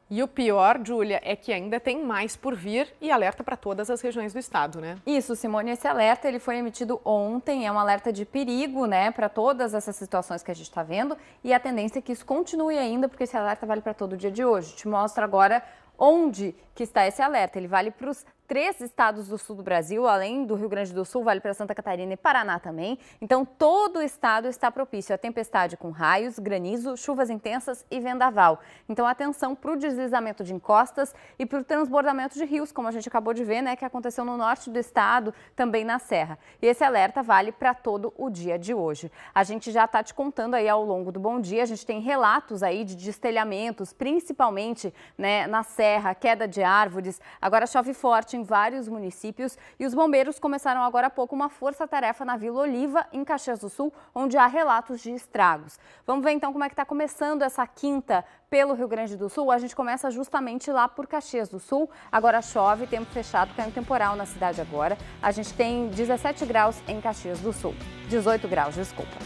S1: E o pior, Júlia, é que ainda tem mais por vir e alerta para todas as regiões do estado, né?
S13: Isso, Simone, esse alerta ele foi emitido ontem, é um alerta de perigo, né, para todas essas situações que a gente está vendo e a tendência é que isso continue ainda, porque esse alerta vale para todo o dia de hoje. Te mostro agora onde que está esse alerta. Ele vale para os 3 estados do sul do Brasil, além do Rio Grande do Sul, vale para Santa Catarina e Paraná também. Então, todo o estado está propício a tempestade com raios, granizo, chuvas intensas e vendaval. Então, atenção para o deslizamento de encostas e para o transbordamento de rios, como a gente acabou de ver, né, que aconteceu no norte do estado, também na Serra. E esse alerta vale para todo o dia de hoje. A gente já está te contando aí ao longo do Bom Dia, a gente tem relatos aí de destelhamentos, principalmente, né, na Serra, queda de árvores. Agora chove forte em vários municípios e os bombeiros começaram agora há pouco uma força-tarefa na Vila Oliva, em Caxias do Sul, onde há relatos de estragos. Vamos ver então como é que está começando essa quinta pelo Rio Grande do Sul. A gente começa justamente lá por Caxias do Sul. Agora chove, tempo fechado, caiu um temporal na cidade agora. A gente tem 17 graus em Caxias do Sul. 18 graus, desculpa.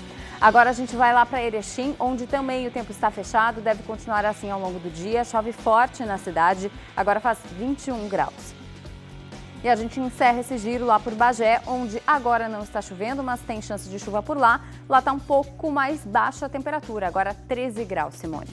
S13: Agora a gente vai lá para Erechim, onde também o tempo está fechado, deve continuar assim ao longo do dia. Chove forte na cidade, agora faz 21 graus. E a gente encerra esse giro lá por Bagé, onde agora não está chovendo, mas tem chance de chuva por lá. Lá está um pouco mais baixa a temperatura, agora 13 graus, Simone.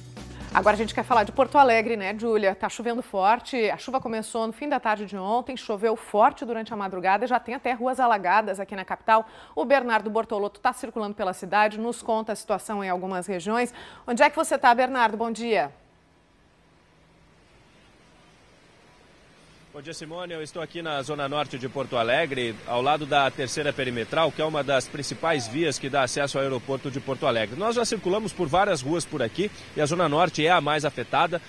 S1: Agora a gente quer falar de Porto Alegre, né, Júlia? Tá chovendo forte, a chuva começou no fim da tarde de ontem, choveu forte durante a madrugada, já tem até ruas alagadas aqui na capital. O Bernardo Bortolotto está circulando pela cidade, nos conta a situação em algumas regiões. Onde é que você está, Bernardo? Bom dia.
S15: Bom dia, Simone. Eu estou aqui na zona norte de Porto Alegre, ao lado da Terceira Perimetral, que é uma das principais vias que dá acesso ao aeroporto de Porto Alegre. Nós já circulamos por várias ruas por aqui e a zona norte é a mais afetada.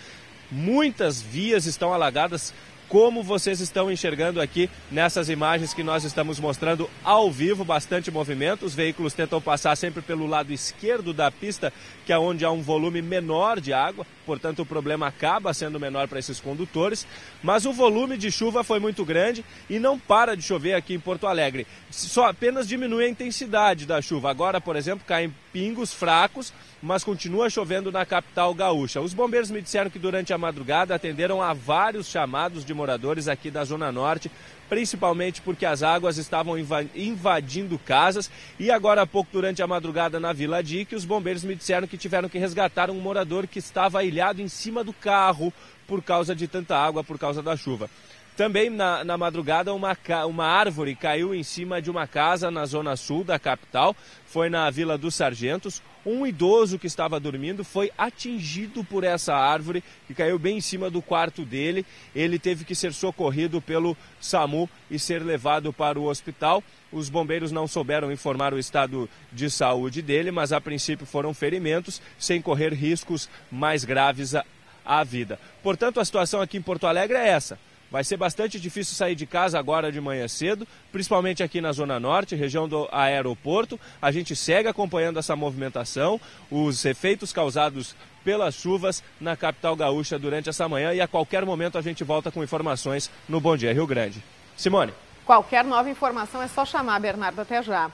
S15: Muitas vias estão alagadas como vocês estão enxergando aqui nessas imagens que nós estamos mostrando ao vivo, bastante movimento. Os veículos tentam passar sempre pelo lado esquerdo da pista, que é onde há um volume menor de água, portanto o problema acaba sendo menor para esses condutores, mas o volume de chuva foi muito grande e não para de chover aqui em Porto Alegre. Só apenas diminui a intensidade da chuva. Agora, por exemplo, caem pingos fracos, mas continua chovendo na capital gaúcha. Os bombeiros me disseram que durante a madrugada atenderam a vários chamados de moradores aqui da Zona Norte, principalmente porque as águas estavam invadindo casas, e agora há pouco, durante a madrugada na Vila Dique, os bombeiros me disseram que tiveram que resgatar um morador que estava ilhado em cima do carro por causa de tanta água, por causa da chuva. Também na madrugada uma árvore caiu em cima de uma casa na zona sul da capital, foi na Vila dos Sargentos. Um idoso que estava dormindo foi atingido por essa árvore que caiu bem em cima do quarto dele. Ele teve que ser socorrido pelo SAMU e ser levado para o hospital. Os bombeiros não souberam informar o estado de saúde dele, mas a princípio foram ferimentos, sem correr riscos mais graves à vida. Portanto, a situação aqui em Porto Alegre é essa. Vai ser bastante difícil sair de casa agora de manhã cedo, principalmente aqui na Zona Norte, região do aeroporto. A gente segue acompanhando essa movimentação, os efeitos causados pelas chuvas na capital gaúcha durante essa manhã, e a qualquer momento a gente volta com informações no Bom Dia Rio Grande. Simone.
S1: Qualquer nova informação é só chamar, Bernardo, até já.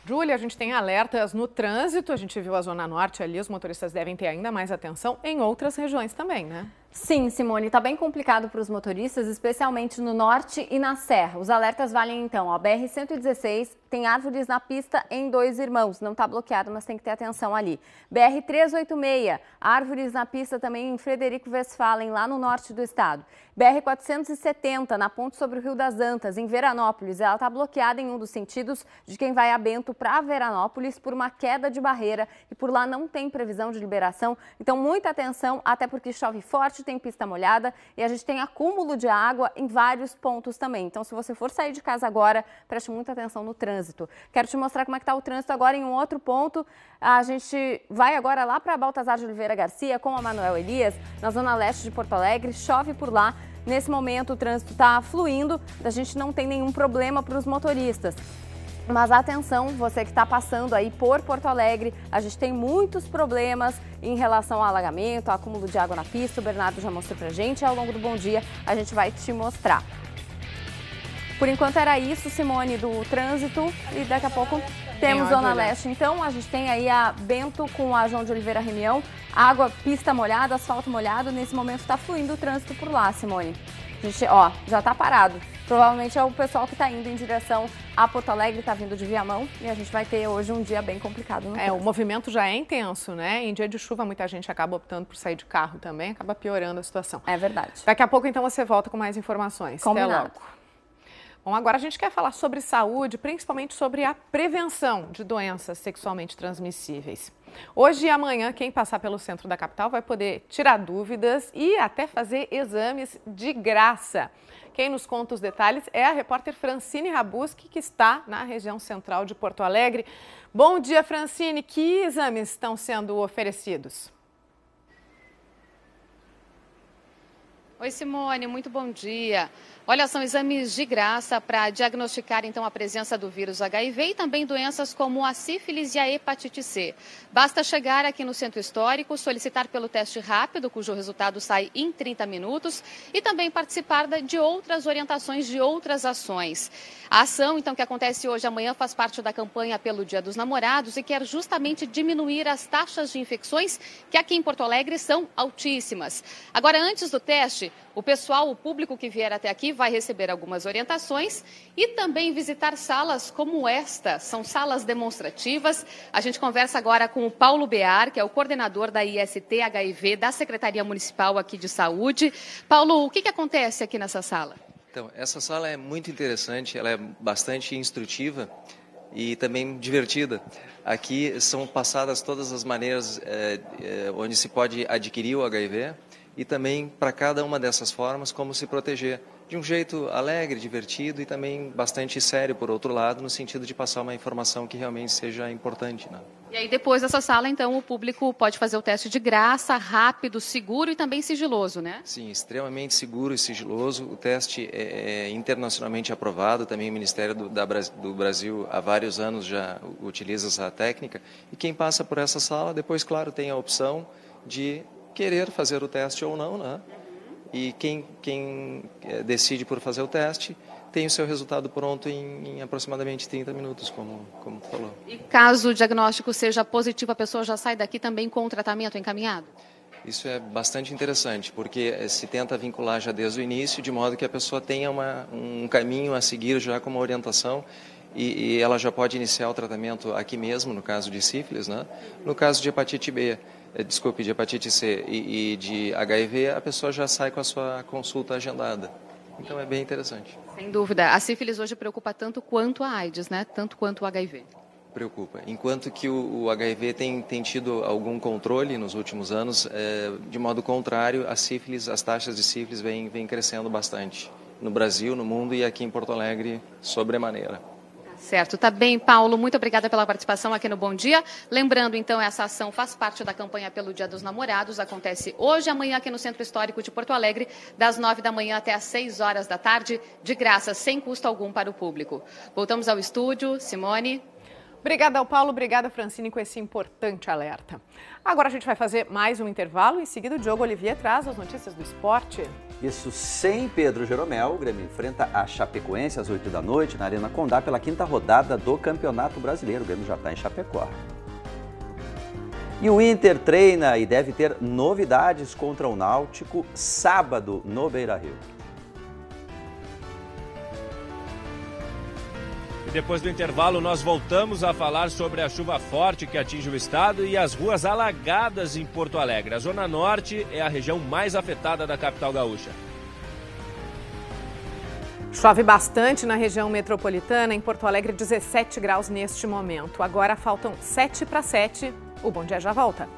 S1: Júlia, a gente tem alertas no trânsito, a gente viu a Zona Norte ali, os motoristas devem ter ainda mais atenção em outras regiões também, né?
S13: Sim, Simone, está bem complicado para os motoristas, especialmente no norte e na serra. Os alertas valem então, ó, BR-116 tem árvores na pista em Dois Irmãos, não está bloqueado, mas tem que ter atenção ali. BR-386, árvores na pista também em Frederico Westphalen, lá no norte do estado. BR-470, na ponte sobre o Rio das Antas, em Veranópolis, ela está bloqueada em um dos sentidos de quem vai a Bento para Veranópolis por uma queda de barreira, e por lá não tem previsão de liberação, então muita atenção, até porque chove forte, tem pista molhada e a gente tem acúmulo de água em vários pontos também. Então, se você for sair de casa agora, preste muita atenção no trânsito. Quero te mostrar como é que está o trânsito agora em um outro ponto. A gente vai agora lá para Baltazar de Oliveira Garcia com a Manuel Elias, na zona leste de Porto Alegre. Chove por lá. Nesse momento, o trânsito está fluindo, a gente não tem nenhum problema para os motoristas. Mas atenção, você que está passando aí por Porto Alegre, a gente tem muitos problemas em relação ao alagamento, ao acúmulo de água na pista. O Bernardo já mostrou pra gente, ao longo do Bom Dia a gente vai te mostrar. Por enquanto era isso, Simone, do trânsito, e daqui a pouco temos Zona Leste. Então a gente tem aí a Bento com a João de Oliveira Remião, água, pista molhada, asfalto molhado, nesse momento está fluindo o trânsito por lá, Simone. A gente, ó, já está parado. Provavelmente é o pessoal que está indo em direção a Porto Alegre, está vindo de Viamão, e a gente vai ter hoje um dia bem complicado no trânsito.
S1: O movimento já é intenso, né? Em dia de chuva, muita gente acaba optando por sair de carro também, acaba piorando a situação.
S13: É verdade.
S1: Daqui a pouco, então, você volta com mais informações.
S13: Combinado.
S1: Até logo. Bom, agora a gente quer falar sobre saúde, principalmente sobre a prevenção de doenças sexualmente transmissíveis. Hoje e amanhã, quem passar pelo centro da capital vai poder tirar dúvidas e até fazer exames de graça. Quem nos conta os detalhes é a repórter Francine Rabuski, que está na região central de Porto Alegre. Bom dia, Francine. Que exames estão sendo oferecidos?
S16: Oi, Simone. Muito bom dia. Olha, são exames de graça para diagnosticar, então, a presença do vírus HIV e também doenças como a sífilis e a hepatite C. Basta chegar aqui no Centro Histórico, solicitar pelo teste rápido, cujo resultado sai em 30 minutos, e também participar de outras orientações, de outras ações. A ação, então, que acontece hoje e amanhã faz parte da campanha pelo Dia dos Namorados e quer justamente diminuir as taxas de infecções que aqui em Porto Alegre são altíssimas. Agora, antes do teste, o pessoal, o público que vier até aqui vai receber algumas orientações e também visitar salas como esta. São salas demonstrativas. A gente conversa agora com o Paulo Bear, que é o coordenador da IST HIV da Secretaria Municipal aqui de Saúde. Paulo, o que acontece aqui nessa sala?
S17: Então, essa sala é muito interessante, ela é bastante instrutiva e também divertida. Aqui são passadas todas as maneiras onde se pode adquirir o HIV e também para cada uma dessas formas como se proteger de um jeito alegre, divertido e também bastante sério, por outro lado, no sentido de passar uma informação que realmente seja importante, né?
S16: E aí depois dessa sala, então, o público pode fazer o teste de graça, rápido, seguro e também sigiloso, né?
S17: Sim, extremamente seguro e sigiloso. O teste é internacionalmente aprovado, também o Ministério do Brasil há vários anos já utiliza essa técnica. E quem passa por essa sala, depois, claro, tem a opção de querer fazer o teste ou não, né? E quem decide por fazer o teste tem o seu resultado pronto em aproximadamente 30 minutos, como falou.
S16: E caso o diagnóstico seja positivo, a pessoa já sai daqui também com o tratamento encaminhado?
S17: Isso é bastante interessante, porque se tenta vincular já desde o início, de modo que a pessoa tenha um caminho a seguir já como orientação e ela já pode iniciar o tratamento aqui mesmo, no caso de sífilis, né? No caso de hepatite B, de hepatite C e de HIV, a pessoa já sai com a sua consulta agendada. Então é bem interessante.
S16: Sem dúvida. A sífilis hoje preocupa tanto quanto a AIDS, né? Tanto quanto o HIV.
S17: Preocupa. Enquanto que o HIV tem tido algum controle nos últimos anos, de modo contrário, a sífilis, as taxas de sífilis vêm crescendo bastante. No Brasil, no mundo e aqui em Porto Alegre, sobremaneira.
S16: Certo, tá bem, Paulo. Muito obrigada pela participação aqui no Bom Dia. Lembrando, então, essa ação faz parte da campanha pelo Dia dos Namorados. Acontece hoje e amanhã aqui no Centro Histórico de Porto Alegre, das 9 da manhã até às 6 horas da tarde, de graça, sem custo algum para o público. Voltamos ao estúdio. Simone.
S1: Obrigada ao Paulo, obrigada Francine com esse importante alerta. Agora a gente vai fazer mais um intervalo e em seguida o Diogo Olivier traz as notícias do esporte.
S4: Isso sem Pedro Jeromel, o Grêmio enfrenta a Chapecoense às 8 da noite na Arena Condá pela 5ª rodada do Campeonato Brasileiro. O Grêmio já está em Chapecó. E o Inter treina e deve ter novidades contra o Náutico sábado no Beira-Rio.
S15: Depois do intervalo, nós voltamos a falar sobre a chuva forte que atinge o estado e as ruas alagadas em Porto Alegre. A Zona Norte é a região mais afetada da capital gaúcha.
S1: Chove bastante na região metropolitana, em Porto Alegre 17 graus neste momento. Agora faltam 7 para 7. O Bom Dia já volta.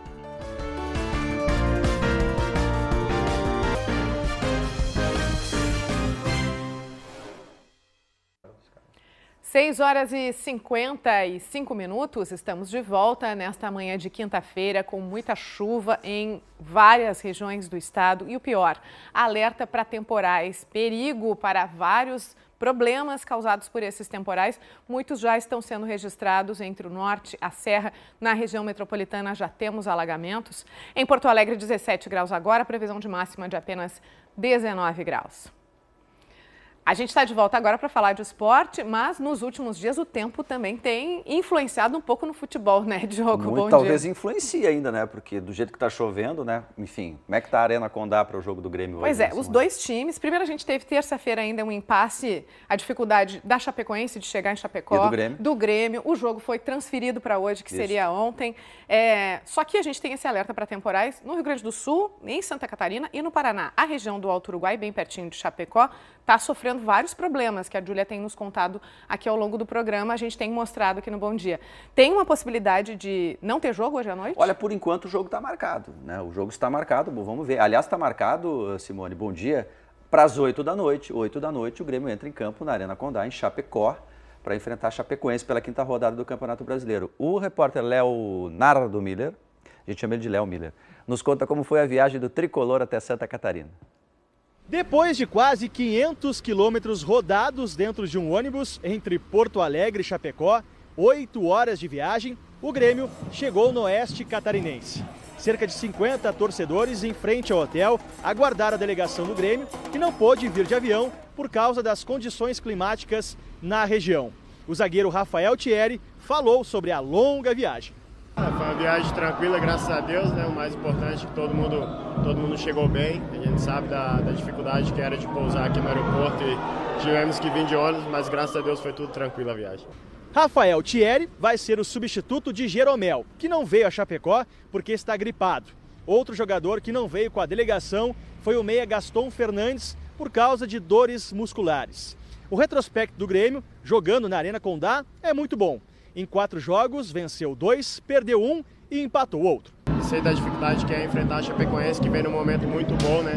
S1: 6 horas e 55 minutos, estamos de volta nesta manhã de quinta-feira com muita chuva em várias regiões do estado e o pior, alerta para temporais, perigo para vários problemas causados por esses temporais. Muitos já estão sendo registrados entre o norte, a serra, na região metropolitana já temos alagamentos. Em Porto Alegre 17 graus agora, previsão de máxima de apenas 19 graus. A gente está de volta agora para falar de esporte, mas nos últimos dias o tempo também tem influenciado um pouco no futebol, né, Diogo?
S4: Muito,
S1: bom dia.
S4: talvez influencie ainda, né? Porque do jeito que está chovendo, né? Enfim, como é que está a Arena Condá para o jogo do Grêmio?
S1: Pois é, os dois times. Primeiro a gente teve terça-feira ainda um impasse, a dificuldade da Chapecoense de chegar em Chapecó.
S4: E do Grêmio.
S1: O jogo foi transferido para hoje, que seria ontem. Só que a gente tem esse alerta para temporais no Rio Grande do Sul, em Santa Catarina e no Paraná. A região do Alto Uruguai, bem pertinho de Chapecó, está sofrendo vários problemas que a Júlia tem nos contado aqui ao longo do programa, a gente tem mostrado aqui no Bom Dia. Tem uma possibilidade de não ter jogo hoje à noite?
S4: Olha, por enquanto o jogo está marcado, né? O jogo está marcado, vamos ver. Aliás, está marcado, Simone, bom dia, para as 8 da noite. 8 da noite o Grêmio entra em campo na Arena Condá, em Chapecó, para enfrentar a Chapecoense pela 5ª rodada do Campeonato Brasileiro. O repórter Leonardo Miller, a gente chama ele de Léo Miller, nos conta como foi a viagem do tricolor até Santa Catarina.
S6: Depois de quase 500 quilômetros rodados dentro de um ônibus entre Porto Alegre e Chapecó, 8 horas de viagem, o Grêmio chegou no oeste catarinense. Cerca de 50 torcedores em frente ao hotel aguardaram a delegação do Grêmio, que não pôde vir de avião por causa das condições climáticas na região. O zagueiro Rafael Thierry falou sobre a longa viagem.
S18: Foi uma viagem tranquila, graças a Deus, né? O mais importante é que todo mundo chegou bem. A gente sabe da dificuldade que era de pousar aqui no aeroporto e tivemos que vir de ônibus, mas graças a Deus foi tudo tranquilo a viagem.
S6: Rafael Thierry vai ser o substituto de Jeromel, que não veio a Chapecó porque está gripado. Outro jogador que não veio com a delegação foi o meia Gaston Fernandes por causa de dores musculares. O retrospecto do Grêmio, jogando na Arena Condá, é muito bom. Em 4 jogos, venceu 2, perdeu 1 e empatou outro.
S18: sei da dificuldade que é enfrentar a Chapecoense, que vem num momento muito bom, né?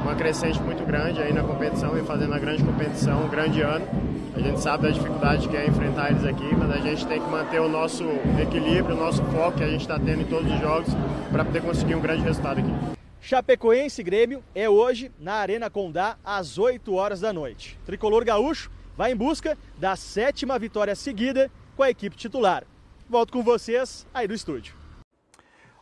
S18: Uma crescente muito grande aí na competição e fazendo uma grande competição, um grande ano. A gente sabe da dificuldade que é enfrentar eles aqui, mas a gente tem que manter o nosso equilíbrio, o nosso foco que a gente está tendo em todos os jogos para poder conseguir um grande resultado aqui.
S6: Chapecoense e Grêmio é hoje na Arena Condá às 8 horas da noite. Tricolor gaúcho vai em busca da 7ª vitória seguida com a equipe titular. Volto com vocês aí do estúdio.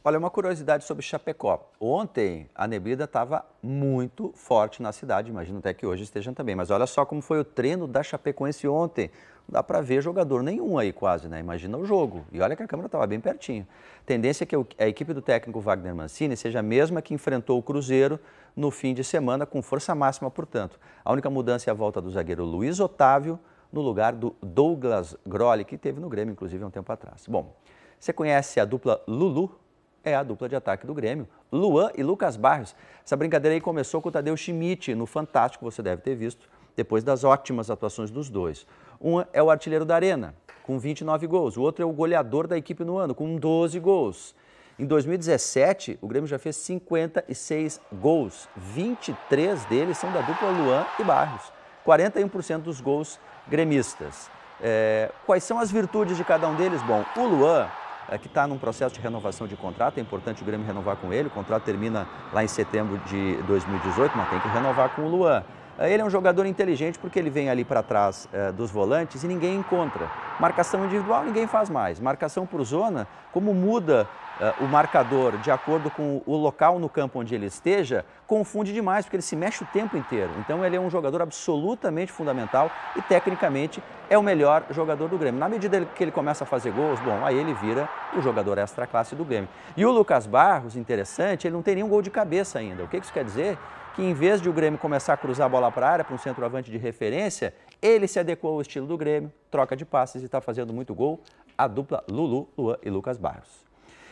S4: Olha, uma curiosidade sobre Chapecó. Ontem a neblina estava muito forte na cidade, imagino até que hoje estejam também. Mas olha só como foi o treino da Chapecoense ontem. Não dá para ver jogador nenhum aí quase, né? Imagina o jogo. E olha que a câmera estava bem pertinho. Tendência é que a equipe do técnico Wagner Mancini seja a mesma que enfrentou o Cruzeiro no fim de semana, com força máxima, portanto. A única mudança é a volta do zagueiro Luiz Otávio no lugar do Douglas Grolli, que teve no Grêmio, inclusive, há um tempo atrás. Bom, você conhece a dupla Lulu? É a dupla de ataque do Grêmio, Luan e Lucas Barros. Essa brincadeira aí começou com o Tadeu Schmidt no Fantástico, você deve ter visto, depois das ótimas atuações dos dois. Um é o artilheiro da Arena, com 29 gols. O outro é o goleador da equipe no ano, com 12 gols. Em 2017, o Grêmio já fez 56 gols. 23 deles são da dupla Luan e Barros. 41% dos gols gremistas. Quais são as virtudes de cada um deles? Bom, o Luan, que está num processo de renovação de contrato, é importante o Grêmio renovar com ele, o contrato termina lá em setembro de 2018, mas tem que renovar com o Luan. Ele é um jogador inteligente porque ele vem ali para trás dos volantes e ninguém encontra. Marcação individual ninguém faz mais. Marcação por zona, como muda o marcador de acordo com o local no campo onde ele esteja, confunde demais, porque ele se mexe o tempo inteiro. Então ele é um jogador absolutamente fundamental e tecnicamente é o melhor jogador do Grêmio. Na medida que ele começa a fazer gols, bom, aí ele vira o jogador extra classe do Grêmio. E o Lucas Barros, interessante, ele não tem nenhum gol de cabeça ainda. O que isso quer dizer? Que em vez de o Grêmio começar a cruzar a bola para a área, para um centroavante de referência, ele se adequou ao estilo do Grêmio, troca de passes e está fazendo muito gol, a dupla Lulu, Luan e Lucas Barros.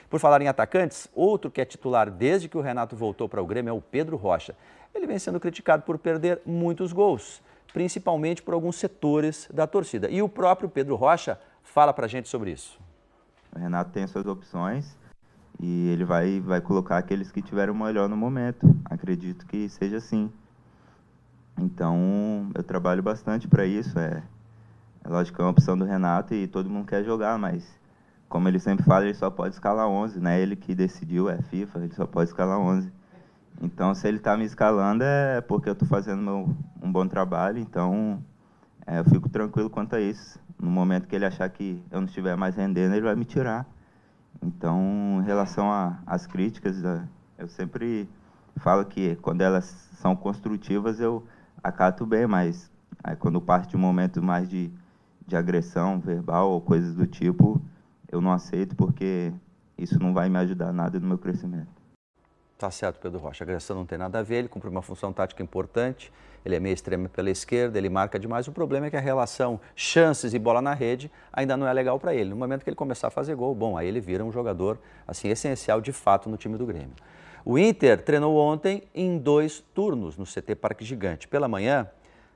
S4: Por falar em atacantes, outro que é titular desde que o Renato voltou para o Grêmio é o Pedro Rocha. Ele vem sendo criticado por perder muitos gols, principalmente por alguns setores da torcida. E o próprio Pedro Rocha fala para a gente sobre isso.
S19: O Renato tem suas opções e ele vai colocar aqueles que tiveram o melhor no momento. Acredito que seja assim. Então, eu trabalho bastante para isso. É lógico que é uma opção do Renato e todo mundo quer jogar, mas como ele sempre fala, ele só pode escalar 11, não é ele que decidiu, é FIFA, ele só pode escalar 11. Então, se ele está me escalando é porque eu estou fazendo um bom trabalho, então eu fico tranquilo quanto a isso. No momento que ele achar que eu não estiver mais rendendo, ele vai me tirar. Então, em relação às críticas, eu sempre falo que quando elas são construtivas eu acato bem, mas aí, quando parte de um momento mais de agressão verbal ou coisas do tipo, eu não aceito porque isso não vai me ajudar nada no meu crescimento.
S4: Tá certo, Pedro Rocha. A agressão não tem nada a ver, ele cumpre uma função tática importante, ele é meio extremo pela esquerda, ele marca demais. O problema é que a relação chances e bola na rede ainda não é legal para ele. No momento que ele começar a fazer gol, bom, aí ele vira um jogador assim, essencial de fato no time do Grêmio. O Inter treinou ontem em 2 turnos no CT Parque Gigante. Pela manhã,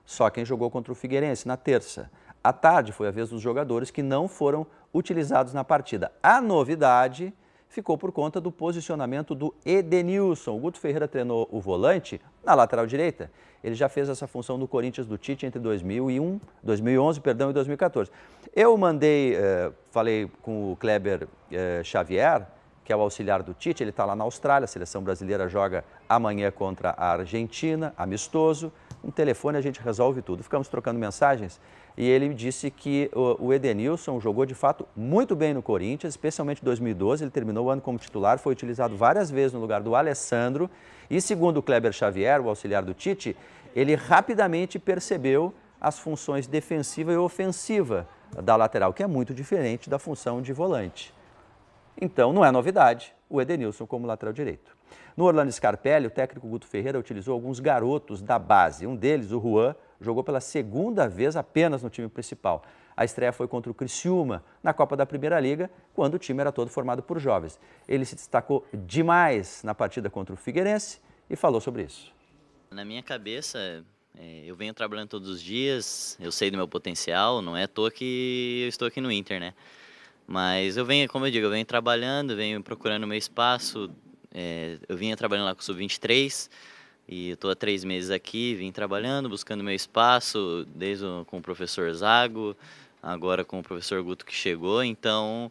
S4: só quem jogou contra o Figueirense, na terça. À tarde foi a vez dos jogadores que não foram utilizados na partida. A novidade ficou por conta do posicionamento do Edenilson. O Guto Ferreira treinou o volante na lateral direita. Ele já fez essa função no Corinthians do Tite entre 2011 e 2014. Eu falei com o Kleber Xavier, que é o auxiliar do Tite, ele está lá na Austrália, a seleção brasileira joga amanhã contra a Argentina, amistoso. Um telefone a gente resolve tudo. Ficamos trocando mensagens e ele me disse que o Edenilson jogou de fato muito bem no Corinthians, especialmente em 2012. Ele terminou o ano como titular, foi utilizado várias vezes no lugar do Alessandro. E segundo o Kleber Xavier, o auxiliar do Tite, ele rapidamente percebeu as funções defensiva e ofensiva da lateral, que é muito diferente da função de volante. Então, não é novidade o Edenilson como lateral direito. No Orlando Scarpelli, o técnico Guto Ferreira utilizou alguns garotos da base. Um deles, o Juan, jogou pela segunda vez apenas no time principal. A estreia foi contra o Criciúma, na Copa da Primeira Liga, quando o time era todo formado por jovens. Ele se destacou demais na partida contra o Figueirense e falou sobre isso.
S20: Na minha cabeça, eu venho trabalhando todos os dias, eu sei do meu potencial, não é à toa que eu estou aqui no Inter, né? Mas eu venho, como eu digo, eu venho trabalhando, venho procurando meu espaço. Eu vinha trabalhando lá com o Sub-23 e estou há 3 meses aqui, vim trabalhando, buscando meu espaço, com o professor Zago, agora com o professor Guto que chegou. Então,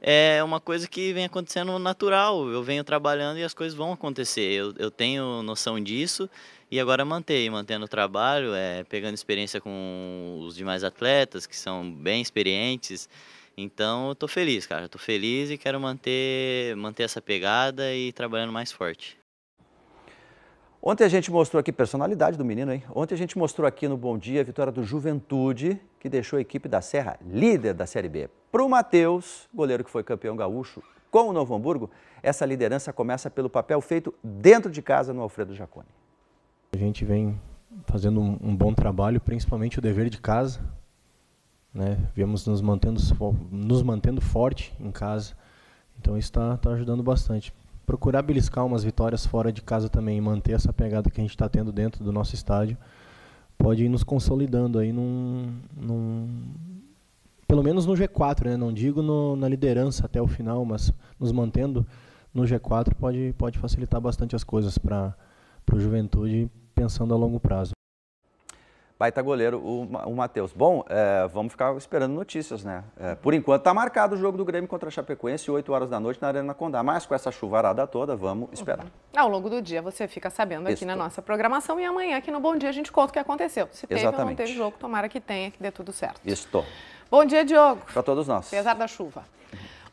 S20: é uma coisa que vem acontecendo natural. Eu venho trabalhando e as coisas vão acontecer. Eu tenho noção disso e agora mantendo o trabalho, pegando experiência com os demais atletas que são bem experientes. Então, eu tô feliz, cara. Tô feliz e quero manter essa pegada e ir trabalhando mais forte.
S4: Ontem a gente mostrou aqui personalidade do menino, hein? Ontem a gente mostrou aqui no Bom Dia a vitória do Juventude, que deixou a equipe da Serra líder da Série B. Para o Matheus, goleiro que foi campeão gaúcho com o Novo Hamburgo, essa liderança começa pelo papel feito dentro de casa no Alfredo Jaconi.
S2: A gente vem fazendo um bom trabalho, principalmente o dever de casa. Né? Viemos nos mantendo forte em casa, então isso está ajudando bastante. Procurar beliscar umas vitórias fora de casa também e manter essa pegada que a gente está tendo dentro do nosso estádio pode ir nos consolidando aí pelo menos no G4, né? Não digo na liderança até o final, mas nos mantendo no G4 pode facilitar bastante as coisas para o Juventude pensando a longo prazo.
S4: Baita goleiro, o Matheus. Bom, vamos ficar esperando notícias, né? Por enquanto está marcado o jogo do Grêmio contra a Chapecoense, 8 horas da noite na Arena Condá. Mas com essa chuvarada toda, vamos esperar.
S1: Ao longo do dia você fica sabendo aqui na nossa programação e amanhã aqui no Bom Dia a gente conta o que aconteceu. Se teve ou não teve jogo, tomara que tenha, que dê tudo certo.
S4: Isso.
S1: Bom dia, Diogo.
S4: Para todos nós.
S1: Apesar da chuva.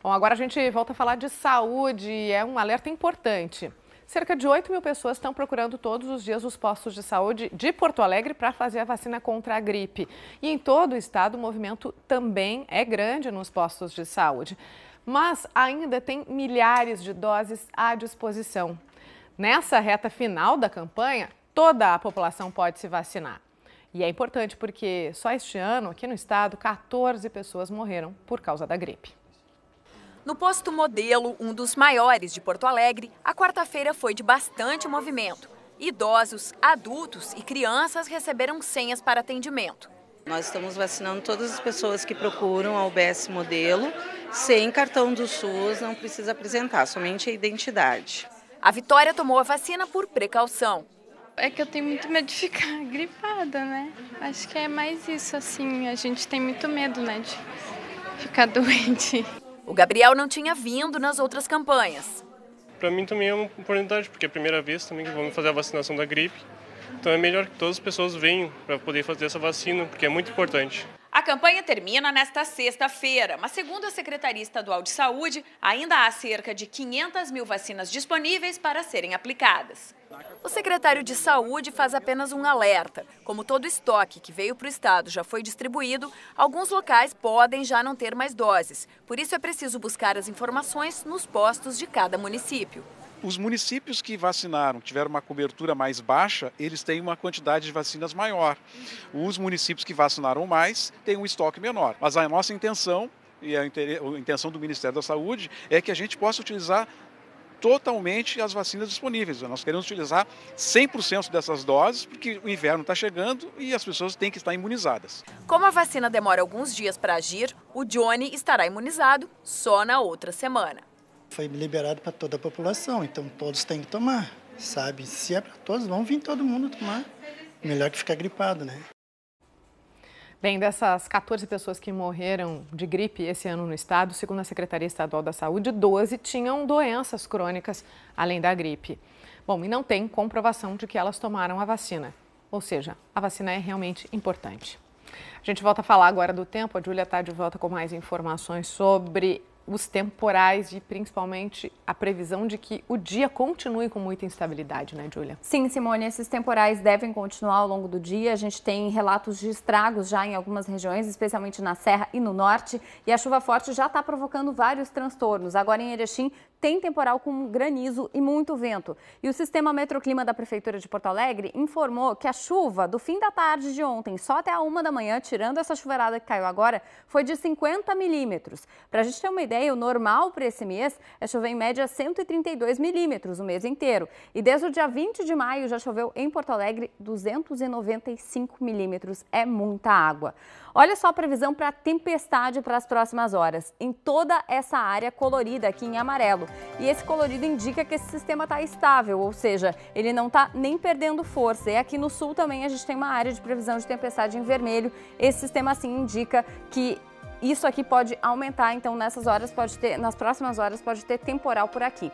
S1: Bom, agora a gente volta a falar de saúde, é um alerta importante. Cerca de 8 mil pessoas estão procurando todos os dias os postos de saúde de Porto Alegre para fazer a vacina contra a gripe. E em todo o estado o movimento também é grande nos postos de saúde. Mas ainda tem milhares de doses à disposição. Nessa reta final da campanha, toda a população pode se vacinar. E é importante porque só este ano, aqui no estado, 14 pessoas morreram por causa da gripe.
S14: No posto Modelo, um dos maiores de Porto Alegre, a quarta-feira foi de bastante movimento. Idosos, adultos e crianças receberam senhas para atendimento.
S21: Nós estamos vacinando todas as pessoas que procuram a UBS Modelo. Sem cartão do SUS, não precisa apresentar, somente a identidade.
S14: A Vitória tomou a vacina por precaução.
S24: É que eu tenho muito medo de ficar gripada, né? Acho que é mais isso, assim, a gente tem muito medo, né, de ficar doente.
S14: O Gabriel não tinha vindo nas outras campanhas.
S18: Para mim também é uma oportunidade, porque é a primeira vez também que vamos fazer a vacinação da gripe. Então é melhor que todas as pessoas venham para poder fazer essa vacina, porque é muito importante.
S14: A campanha termina nesta sexta-feira, mas segundo a Secretaria Estadual de Saúde, ainda há cerca de 500 mil vacinas disponíveis para serem aplicadas. O secretário de Saúde faz apenas um alerta. Como todo estoque que veio para o estado já foi distribuído, alguns locais podem já não ter mais doses. Por isso é preciso buscar as informações nos postos de cada município.
S25: Os municípios que vacinaram, tiveram uma cobertura mais baixa, eles têm uma quantidade de vacinas maior. Os municípios que vacinaram mais têm um estoque menor. Mas a nossa intenção, e a intenção do Ministério da Saúde, é que a gente possa utilizar totalmente as vacinas disponíveis. Nós queremos utilizar 100% dessas doses, porque o inverno está chegando e as pessoas têm que estar imunizadas.
S14: Como a vacina demora alguns dias para agir, o Johnny estará imunizado só na outra semana.
S26: Foi liberado para toda a população, então todos têm que tomar, sabe? Se é para todos, vão vir todo mundo tomar. Melhor que ficar gripado, né?
S1: Bem, dessas 14 pessoas que morreram de gripe esse ano no estado, segundo a Secretaria Estadual da Saúde, 12 tinham doenças crônicas além da gripe. Bom, e não tem comprovação de que elas tomaram a vacina, ou seja, a vacina é realmente importante. A gente volta a falar agora do tempo, a Júlia está de volta com mais informações sobre os temporais e principalmente a previsão de que o dia continue com muita instabilidade, né, Júlia?
S13: Sim, Simone, esses temporais devem continuar ao longo do dia. A gente tem relatos de estragos já em algumas regiões, especialmente na Serra e no Norte. E a chuva forte já está provocando vários transtornos. Agora em Erechim tem temporal com granizo e muito vento. E o sistema Metroclima da Prefeitura de Porto Alegre informou que a chuva do fim da tarde de ontem, só até a 1 da manhã, tirando essa chuvarada que caiu agora, foi de 50 milímetros. Para a gente ter uma ideia, o normal para esse mês é chover em média 132 milímetros o mês inteiro. E desde o dia 20 de maio já choveu em Porto Alegre 295 milímetros. É muita água. Olha só a previsão para tempestade para as próximas horas, em toda essa área colorida aqui em amarelo. E esse colorido indica que esse sistema está estável, ou seja, ele não está nem perdendo força. E aqui no sul também a gente tem uma área de previsão de tempestade em vermelho. Esse sistema assim indica que isso aqui pode aumentar, então nas próximas horas pode ter temporal por aqui.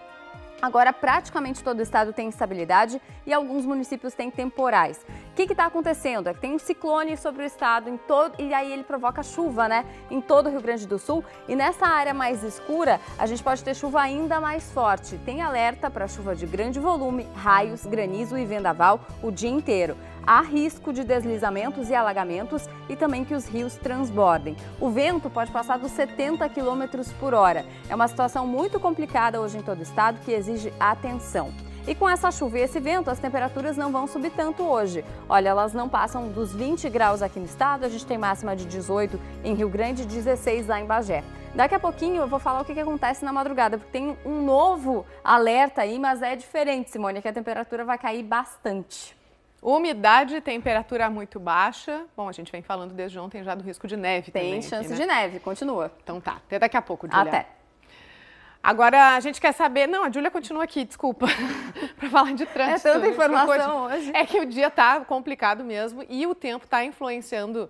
S13: Agora, praticamente todo o estado tem instabilidade e alguns municípios têm temporais. O que está acontecendo? É que tem um ciclone sobre o estado e aí ele provoca chuva, né? Em todo o Rio Grande do Sul. E nessa área mais escura, a gente pode ter chuva ainda mais forte. Tem alerta para chuva de grande volume, raios, granizo e vendaval o dia inteiro. Há risco de deslizamentos e alagamentos e também que os rios transbordem. O vento pode passar dos 70 km por hora. É uma situação muito complicada hoje em todo o estado que exige atenção. E com essa chuva e esse vento, as temperaturas não vão subir tanto hoje. Olha, elas não passam dos 20 graus aqui no estado, a gente tem máxima de 18 em Rio Grande e 16 lá em Bagé. Daqui a pouquinho eu vou falar o que acontece na madrugada, porque tem um novo alerta aí, mas é diferente, Simone, que a temperatura vai cair bastante.
S1: Umidade, temperatura muito baixa. Bom, a gente vem falando desde ontem já do risco de neve também.
S13: Tem chance
S1: aqui, né?
S13: de neve, continua.
S1: Então tá, até daqui a pouco, Júlia.
S13: Até.
S1: Agora a gente quer saber... Não, a Júlia continua aqui, desculpa, para falar de trânsito.
S13: É tanta informação hoje.
S1: É que o dia tá complicado mesmo e o tempo tá influenciando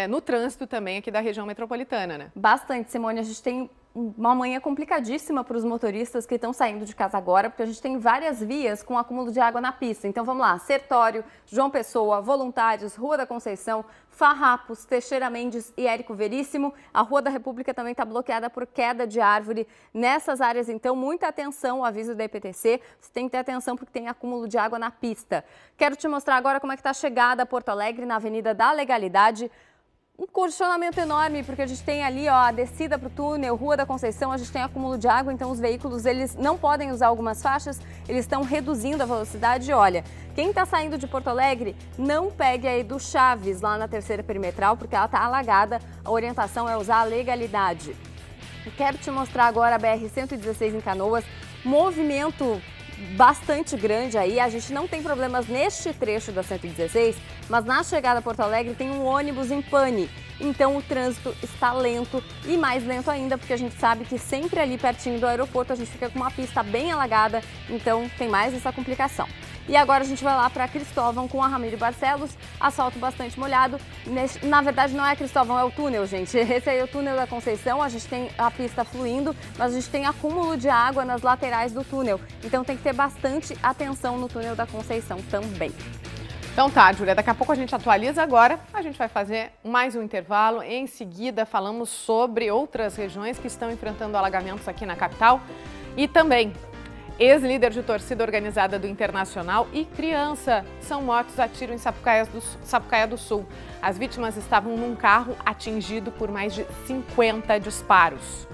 S1: no trânsito também aqui da região metropolitana, né?
S13: Bastante, Simone. A gente tem uma manhã complicadíssima para os motoristas que estão saindo de casa agora, porque a gente tem várias vias com acúmulo de água na pista. Então vamos lá, Sertório, João Pessoa, Voluntários, Rua da Conceição, Farrapos, Teixeira Mendes e Érico Veríssimo. A Rua da República também está bloqueada por queda de árvore. Nessas áreas, então, muita atenção, o aviso da EPTC. Você tem que ter atenção porque tem acúmulo de água na pista. Quero te mostrar agora como é que está a chegada a Porto Alegre na Avenida da Legalidade. Um congestionamento enorme, porque a gente tem ali ó, a descida para o túnel, Rua da Conceição, a gente tem acúmulo de água, então os veículos eles não podem usar algumas faixas, eles estão reduzindo a velocidade. Olha, quem está saindo de Porto Alegre, não pegue aí do Chaves, lá na terceira perimetral, porque ela está alagada, a orientação é usar a legalidade. Quero te mostrar agora a BR-116 em Canoas, movimento bastante grande aí, a gente não tem problemas neste trecho da 116, mas na chegada a Porto Alegre tem um ônibus em pane, então o trânsito está lento e mais lento ainda, porque a gente sabe que sempre ali pertinho do aeroporto a gente fica com uma pista bem alagada, então tem mais essa complicação. E agora a gente vai lá para Cristóvão com a Ramiro Barcelos, asfalto bastante molhado. Na verdade não é Cristóvão, é o túnel, gente. Esse aí é o túnel da Conceição, a gente tem a pista fluindo, mas a gente tem acúmulo de água nas laterais do túnel. Então tem que ter bastante atenção no túnel da Conceição também.
S1: Então tá, Júlia, daqui a pouco a gente atualiza. Agora a gente vai fazer mais um intervalo. Em seguida falamos sobre outras regiões que estão enfrentando alagamentos aqui na capital e também ex-líder de torcida organizada do Internacional e criança são mortos a tiro em Sapucaia do Sul. As vítimas estavam num carro atingido por mais de 50 disparos.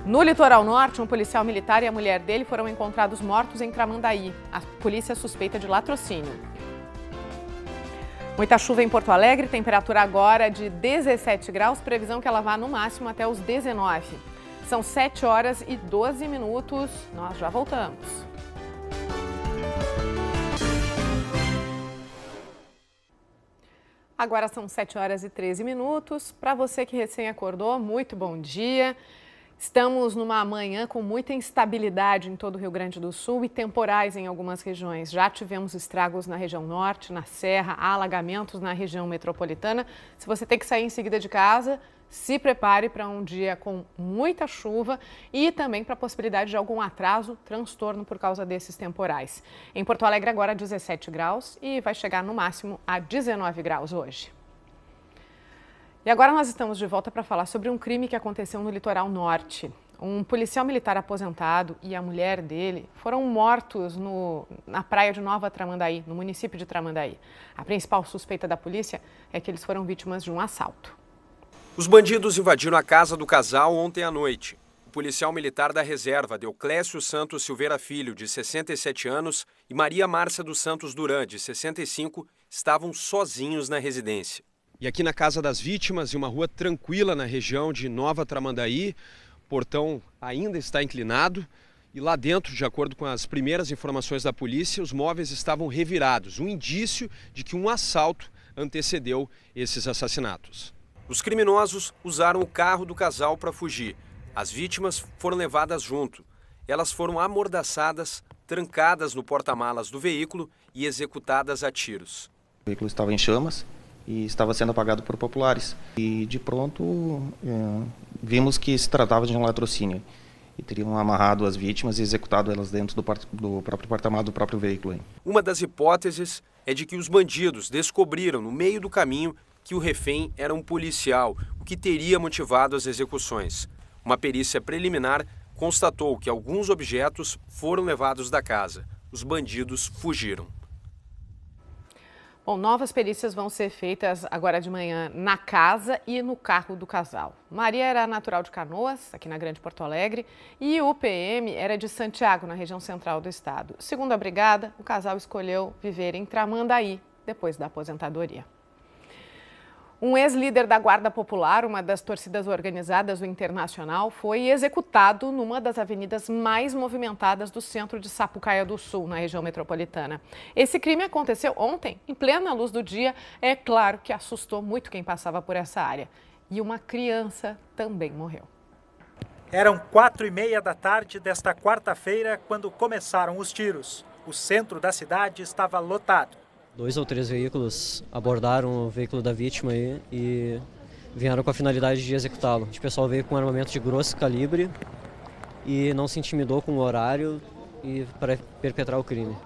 S1: No litoral norte, um policial militar e a mulher dele foram encontrados mortos em Tramandaí. A polícia suspeita de latrocínio. Muita chuva em Porto Alegre, temperatura agora de 17 graus, previsão que ela vá no máximo até os 19. São 7 horas e 12 minutos, nós já voltamos. Agora são 7 horas e 13 minutos. Para você que recém acordou, muito bom dia. Estamos numa manhã com muita instabilidade em todo o Rio Grande do Sul e temporais em algumas regiões. Já tivemos estragos na região norte, na Serra, alagamentos na região metropolitana. Se você tem que sair em seguida de casa, se prepare para um dia com muita chuva e também para a possibilidade de algum atraso, transtorno por causa desses temporais. Em Porto Alegre agora 17 graus e vai chegar no máximo a 19 graus hoje. E agora nós estamos de volta para falar sobre um crime que aconteceu no litoral norte. Um policial militar aposentado e a mulher dele foram mortos na praia de Nova Tramandaí, no município de Tramandaí. A principal suspeita da polícia é que eles foram vítimas de um assalto.
S5: Os bandidos invadiram a casa do casal ontem à noite. O policial militar da reserva, Deoclésio Santos Silveira Filho, de 67 anos, e Maria Márcia dos Santos Duran, de 65, estavam sozinhos na residência.
S7: E aqui na casa das vítimas, em uma rua tranquila na região de Nova Tramandaí, o portão ainda está inclinado e lá dentro, de acordo com as primeiras informações da polícia, os móveis estavam revirados, um indício de que um assalto antecedeu esses assassinatos.
S5: Os criminosos usaram o carro do casal para fugir. As vítimas foram levadas junto. Elas foram amordaçadas, trancadas no porta-malas do veículo e executadas a tiros.
S8: O veículo estava em chamas e estava sendo apagado por populares. E de pronto vimos que se tratava de um latrocínio. E teriam amarrado as vítimas e executado elas dentro do próprio porta-malas do próprio veículo.
S5: Uma das hipóteses é de que os bandidos descobriram no meio do caminho que o refém era um policial, o que teria motivado as execuções. Uma perícia preliminar constatou que alguns objetos foram levados da casa. Os bandidos fugiram.
S1: Bom, novas perícias vão ser feitas agora de manhã na casa e no carro do casal. Maria era natural de Canoas, aqui na Grande Porto Alegre, e o PM era de Santiago, na região central do estado. Segundo a brigada, o casal escolheu viver em Tramandaí, depois da aposentadoria. Um ex-líder da Guarda Popular, uma das torcidas organizadas do Internacional, foi executado numa das avenidas mais movimentadas do centro de Sapucaia do Sul, na região metropolitana. Esse crime aconteceu ontem, em plena luz do dia. É claro que assustou muito quem passava por essa área. E uma criança também morreu.
S10: Eram 4h30 da tarde desta quarta-feira quando começaram os tiros. O centro da cidade estava lotado.
S22: 2 ou 3 veículos abordaram o veículo da vítima aí e vieram com a finalidade de executá-lo. O pessoal veio com um armamento de grosso calibre e não se intimidou com o horário e para perpetrar o crime.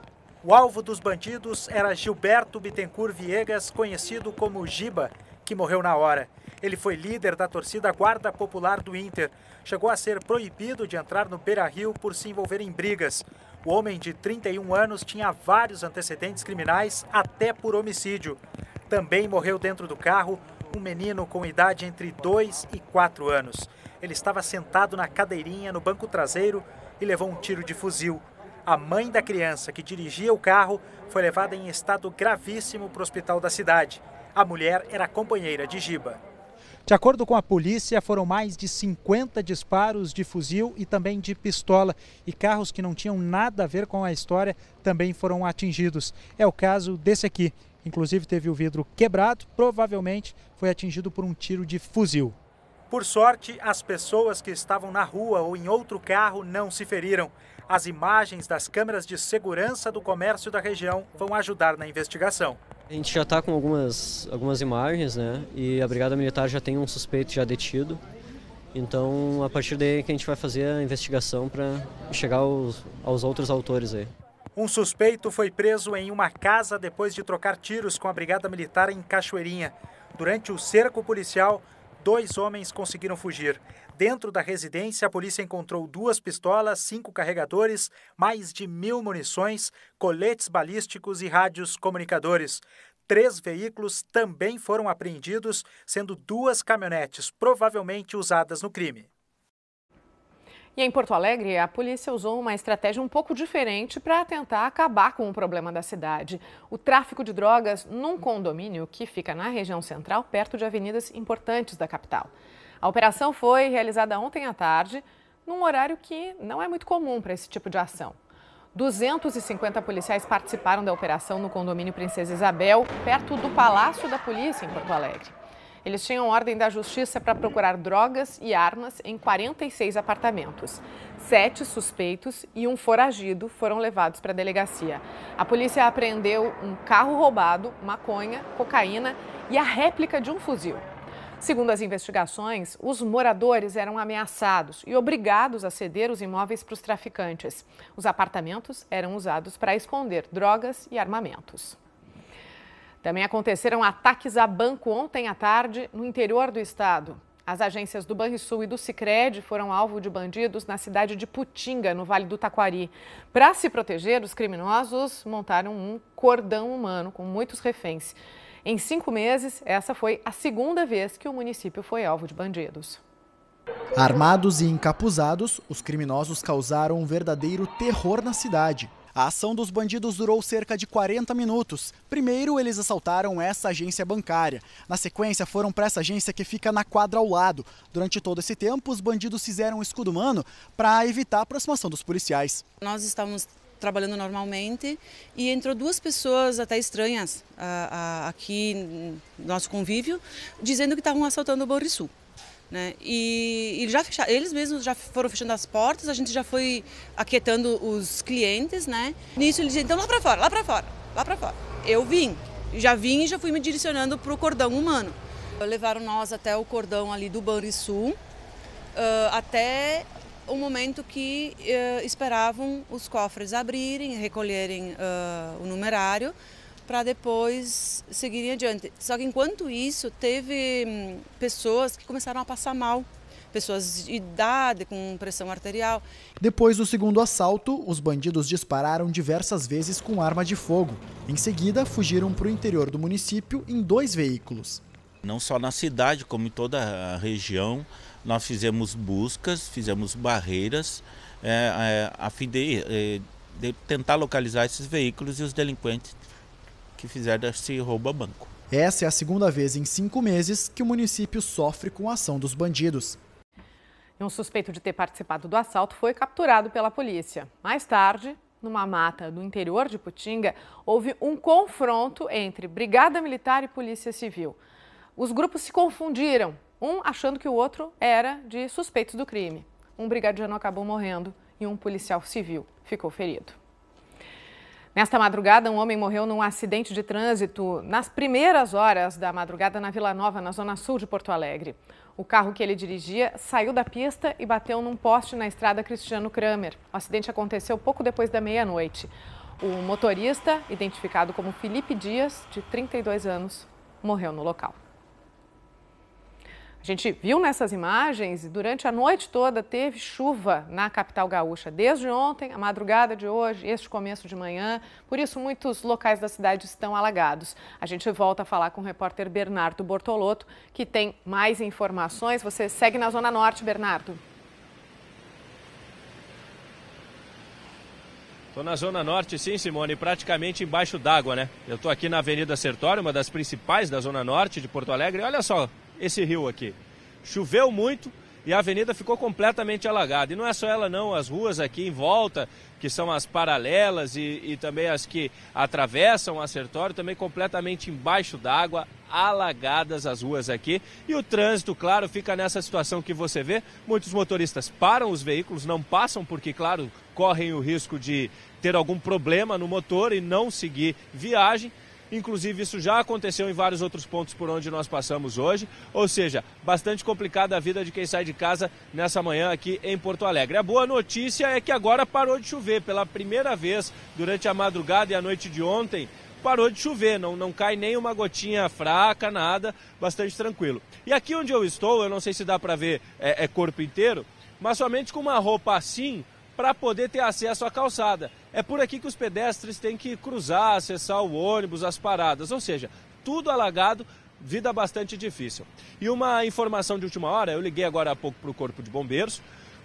S10: O alvo dos bandidos era Gilberto Bittencourt Viegas, conhecido como Giba, que morreu na hora. Ele foi líder da torcida Guarda Popular do Inter. Chegou a ser proibido de entrar no Beira-Rio por se envolver em brigas. O homem de 31 anos tinha vários antecedentes criminais, até por homicídio. Também morreu dentro do carro um menino com idade entre 2 e 4 anos. Ele estava sentado na cadeirinha no banco traseiro e levou um tiro de fuzil. A mãe da criança que dirigia o carro foi levada em estado gravíssimo para o hospital da cidade. A mulher era companheira de Giba.
S23: De acordo com a polícia, foram mais de 50 disparos de fuzil e também de pistola. E carros que não tinham nada a ver com a história também foram atingidos. É o caso desse aqui. Inclusive teve o vidro quebrado, provavelmente foi atingido por um tiro de fuzil.
S10: Por sorte, as pessoas que estavam na rua ou em outro carro não se feriram. As imagens das câmeras de segurança do comércio da região vão ajudar na investigação.
S22: A gente já está com algumas imagens, né? E a Brigada Militar já tem um suspeito já detido. Então, a partir daí que a gente vai fazer a investigação para chegar aos outros autores aí.
S10: Um suspeito foi preso em uma casa depois de trocar tiros com a Brigada Militar em Cachoeirinha. Durante o cerco policial, 2 homens conseguiram fugir. Dentro da residência, a polícia encontrou 2 pistolas, 5 carregadores, mais de 1.000 munições, coletes balísticos e rádios comunicadores. 3 veículos também foram apreendidos, sendo 2 caminhonetes provavelmente usadas no crime.
S1: E em Porto Alegre, a polícia usou uma estratégia um pouco diferente para tentar acabar com o problema da cidade. O tráfico de drogas num condomínio que fica na região central, perto de avenidas importantes da capital. A operação foi realizada ontem à tarde, num horário que não é muito comum para esse tipo de ação. 250 policiais participaram da operação no condomínio Princesa Isabel, perto do Palácio da Polícia, em Porto Alegre. Eles tinham ordem da Justiça para procurar drogas e armas em 46 apartamentos. 7 suspeitos e um foragido foram levados para a delegacia. A polícia apreendeu um carro roubado, maconha, cocaína e a réplica de um fuzil. Segundo as investigações, os moradores eram ameaçados e obrigados a ceder os imóveis para os traficantes. Os apartamentos eram usados para esconder drogas e armamentos. Também aconteceram ataques a banco ontem à tarde no interior do estado. As agências do Banrisul e do Sicredi foram alvo de bandidos na cidade de Putinga, no Vale do Taquari. Para se proteger, os criminosos montaram um cordão humano com muitos reféns. Em 5 meses, essa foi a segunda vez que o município foi alvo de bandidos.
S3: Armados e encapuzados, os criminosos causaram um verdadeiro terror na cidade. A ação dos bandidos durou cerca de 40 minutos. Primeiro, eles assaltaram essa agência bancária. Na sequência, foram para essa agência que fica na quadra ao lado. Durante todo esse tempo, os bandidos fizeram um escudo humano para evitar a aproximação dos policiais.
S9: Nós estávamos trabalhando normalmente e entrou duas pessoas até estranhas aqui no nosso convívio, dizendo que estavam assaltando o Banrisul. Né? E eles mesmos já foram fechando as portas, a gente já foi aquietando os clientes, né? Nisso eles diziam, então lá para fora, lá para fora, lá para fora. Eu vim e já fui me direcionando para o cordão humano. Levaram nós até o cordão ali do Banrisul, até o momento que esperavam os cofres abrirem, recolherem o numerário, para depois seguirem adiante. Só que enquanto isso, teve pessoas que começaram a passar mal, pessoas de idade, com pressão arterial.
S3: Depois do segundo assalto, os bandidos dispararam diversas vezes com arma de fogo. Em seguida, fugiram para o interior do município em 2 veículos.
S11: Não só na cidade, como em toda a região, nós fizemos buscas, fizemos barreiras, a fim de tentar localizar esses veículos e os delinquentes que fizeram esse roubo a banco.
S3: Essa é a segunda vez em 5 meses que o município sofre com a ação dos bandidos.
S1: Um suspeito de ter participado do assalto foi capturado pela polícia. Mais tarde, numa mata do interior de Putinga, houve um confronto entre Brigada Militar e Polícia Civil. Os grupos se confundiram, um achando que o outro era de suspeitos do crime. Um brigadiano acabou morrendo e um policial civil ficou ferido. Nesta madrugada, um homem morreu num acidente de trânsito nas primeiras horas da madrugada na Vila Nova, na zona sul de Porto Alegre. O carro que ele dirigia saiu da pista e bateu num poste na estrada Cristiano Kramer. O acidente aconteceu pouco depois da meia-noite. O motorista, identificado como Felipe Dias, de 32 anos, morreu no local. A gente viu nessas imagens e durante a noite toda teve chuva na capital gaúcha. Desde ontem, a madrugada de hoje, este começo de manhã. Por isso, muitos locais da cidade estão alagados. A gente volta a falar com o repórter Bernardo Bortolotto, que tem mais informações. Você segue na Zona Norte, Bernardo.
S15: Estou na Zona Norte, sim, Simone, praticamente embaixo d'água, né? Eu estou aqui na Avenida Sertório, uma das principais da Zona Norte de Porto Alegre. Olha só esse rio aqui. Choveu muito e a avenida ficou completamente alagada. E não é só ela não, as ruas aqui em volta, que são as paralelas e também as que atravessam a Sertório, também completamente embaixo d'água, alagadas as ruas aqui. E o trânsito, claro, fica nessa situação que você vê. Muitos motoristas param os veículos, não passam porque, claro, correm o risco de ter algum problema no motor e não seguir viagem. Inclusive, isso já aconteceu em vários outros pontos por onde nós passamos hoje. Ou seja, bastante complicada a vida de quem sai de casa nessa manhã aqui em Porto Alegre. A boa notícia é que agora parou de chover. Pela primeira vez durante a madrugada e a noite de ontem, parou de chover. Não cai nem uma gotinha fraca, nada. Bastante tranquilo. E aqui onde eu estou, eu não sei se dá para ver corpo inteiro, mas somente com uma roupa assim, para poder ter acesso à calçada. É por aqui que os pedestres têm que cruzar, acessar o ônibus, as paradas, ou seja, tudo alagado, vida bastante difícil. E uma informação de última hora, eu liguei agora há pouco para o Corpo de Bombeiros,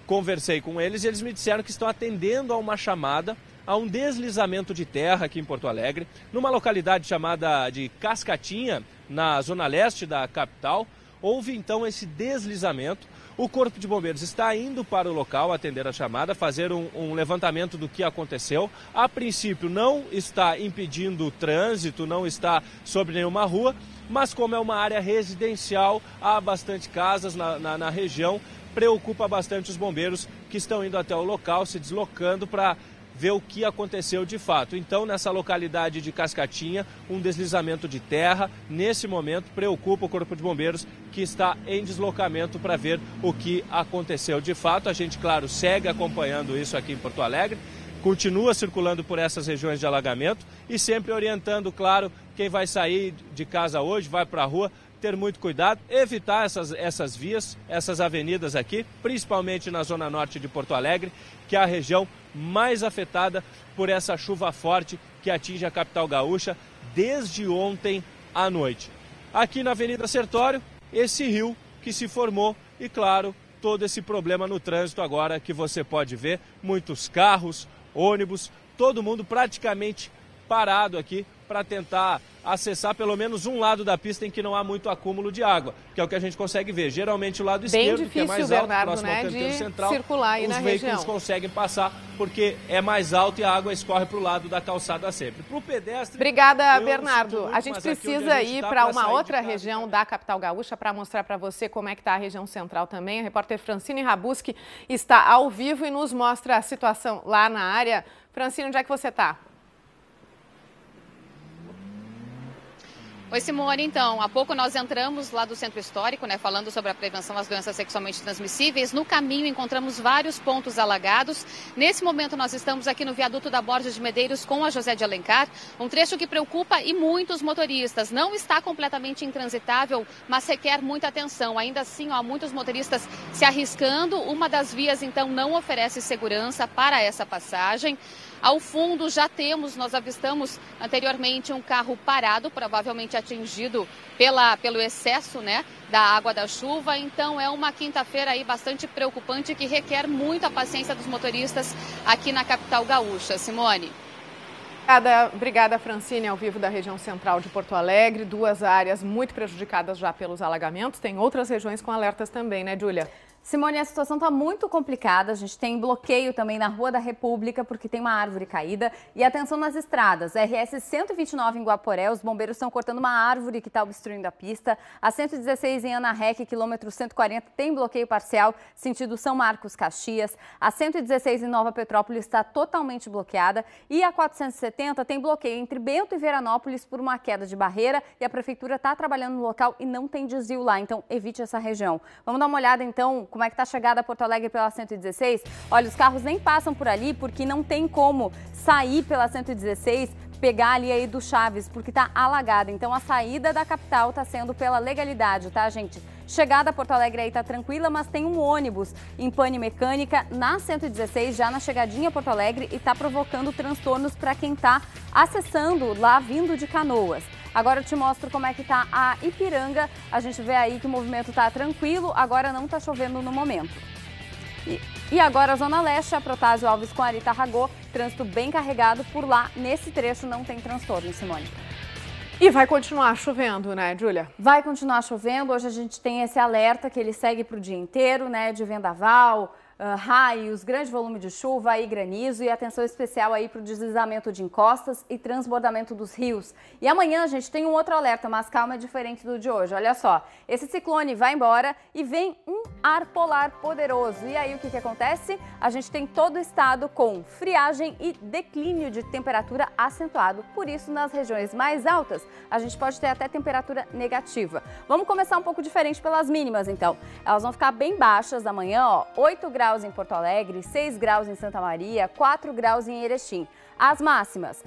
S15: conversei com eles e eles me disseram que estão atendendo a uma chamada, a um deslizamento de terra aqui em Porto Alegre, numa localidade chamada de Cascatinha, na zona leste da capital. Houve então esse deslizamento. O Corpo de Bombeiros está indo para o local atender a chamada, fazer um levantamento do que aconteceu. A princípio não está impedindo o trânsito, não está sobre nenhuma rua, mas como é uma área residencial, há bastante casas na região, preocupa bastante os bombeiros que estão indo até o local, se deslocando para ver o que aconteceu de fato. Então, nessa localidade de Cascatinha, um deslizamento de terra, nesse momento, preocupa o Corpo de Bombeiros, que está em deslocamento para ver o que aconteceu de fato. A gente, claro, segue acompanhando isso aqui em Porto Alegre, continua circulando por essas regiões de alagamento e sempre orientando, claro, quem vai sair de casa hoje, vai para a rua, ter muito cuidado, evitar essas vias, essas avenidas aqui, principalmente na zona norte de Porto Alegre, que é a região mais afetada por essa chuva forte que atinge a capital gaúcha desde ontem à noite. Aqui na Avenida Sertório, esse rio que se formou e, claro, todo esse problema no trânsito agora que você pode ver. Muitos carros, ônibus, todo mundo praticamente parado aqui para tentar acessar pelo menos um lado da pista em que não há muito acúmulo de água, que é o que a gente consegue ver. Geralmente o lado esquerdo, que é mais alto, próximo ao canteiro central,
S1: circular aí
S15: os veículos conseguem passar porque é mais alto e a água escorre para o lado da calçada sempre. Para o pedestre...
S1: Obrigada, Bernardo. A gente precisa ir para uma outra região da capital gaúcha para mostrar para você como é que está a região central também. A repórter Francine Rabuski está ao vivo e nos mostra a situação lá na área. Francine, onde é que você está?
S6: Oi, Simone. Então, há pouco nós entramos lá do Centro Histórico, falando sobre a prevenção às doenças sexualmente transmissíveis. No caminho encontramos vários pontos alagados. Nesse momento nós estamos aqui no viaduto da Borges de Medeiros com a José de Alencar, um trecho que preocupa e muitos motoristas. Não está completamente intransitável, mas requer muita atenção. Ainda assim, há muitos motoristas se arriscando. Uma das vias, então, não oferece segurança para essa passagem. Ao fundo nós avistamos anteriormente um carro parado, provavelmente atingido pelo excesso da água da chuva. Então é uma quinta-feira aí bastante preocupante que requer muita paciência dos motoristas aqui na capital gaúcha. Simone.
S1: Obrigada, Francine, ao vivo da região central de Porto Alegre. 2 áreas muito prejudicadas já pelos alagamentos. Tem outras regiões com alertas também, né, Júlia?
S13: Simone, a situação está muito complicada. A gente tem bloqueio também na Rua da República, porque tem uma árvore caída. E atenção nas estradas. RS 129 em Guaporé, os bombeiros estão cortando uma árvore que está obstruindo a pista. A 116 em Ana Rec, quilômetro 140, tem bloqueio parcial, sentido São Marcos, Caxias. A 116 em Nova Petrópolis está totalmente bloqueada. E a 470 tem bloqueio entre Bento e Veranópolis por uma queda de barreira. E a prefeitura está trabalhando no local e não tem desvio lá, então evite essa região. Vamos dar uma olhada, então, como é que está a chegada a Porto Alegre pela 116? Olha, os carros nem passam por ali porque não tem como sair pela 116, pegar ali aí do Chaves, porque está alagada. Então a saída da capital está sendo pela legalidade, tá, gente? Chegada a Porto Alegre aí tá tranquila, mas tem um ônibus em pane mecânica na 116, já na chegadinha a Porto Alegre, e está provocando transtornos para quem está acessando lá vindo de Canoas. Agora eu te mostro como é que tá a Ipiranga. A gente vê aí que o movimento tá tranquilo, agora não tá chovendo no momento. E agora a Zona Leste, a Protásio Alves com a Arita Ragô, trânsito bem carregado por lá. Nesse trecho não tem transtorno, Simone.
S1: E vai continuar chovendo, né, Júlia?
S13: Vai continuar chovendo. Hoje a gente tem esse alerta que ele segue para o dia inteiro, de vendaval, raios, grande volume de chuva e granizo, e atenção especial aí para o deslizamento de encostas e transbordamento dos rios. E amanhã a gente tem um outro alerta, mas calma, é diferente do de hoje. Olha só, esse ciclone vai embora e vem um ar polar poderoso. E aí o que acontece? A gente tem todo o estado com friagem e declínio de temperatura acentuado. Por isso, nas regiões mais altas, a gente pode ter até temperatura negativa. Vamos começar um pouco diferente pelas mínimas, então. Elas vão ficar bem baixas amanhã, 8 graus em Porto Alegre, 6 graus em Santa Maria, 4 graus em Erechim. As máximas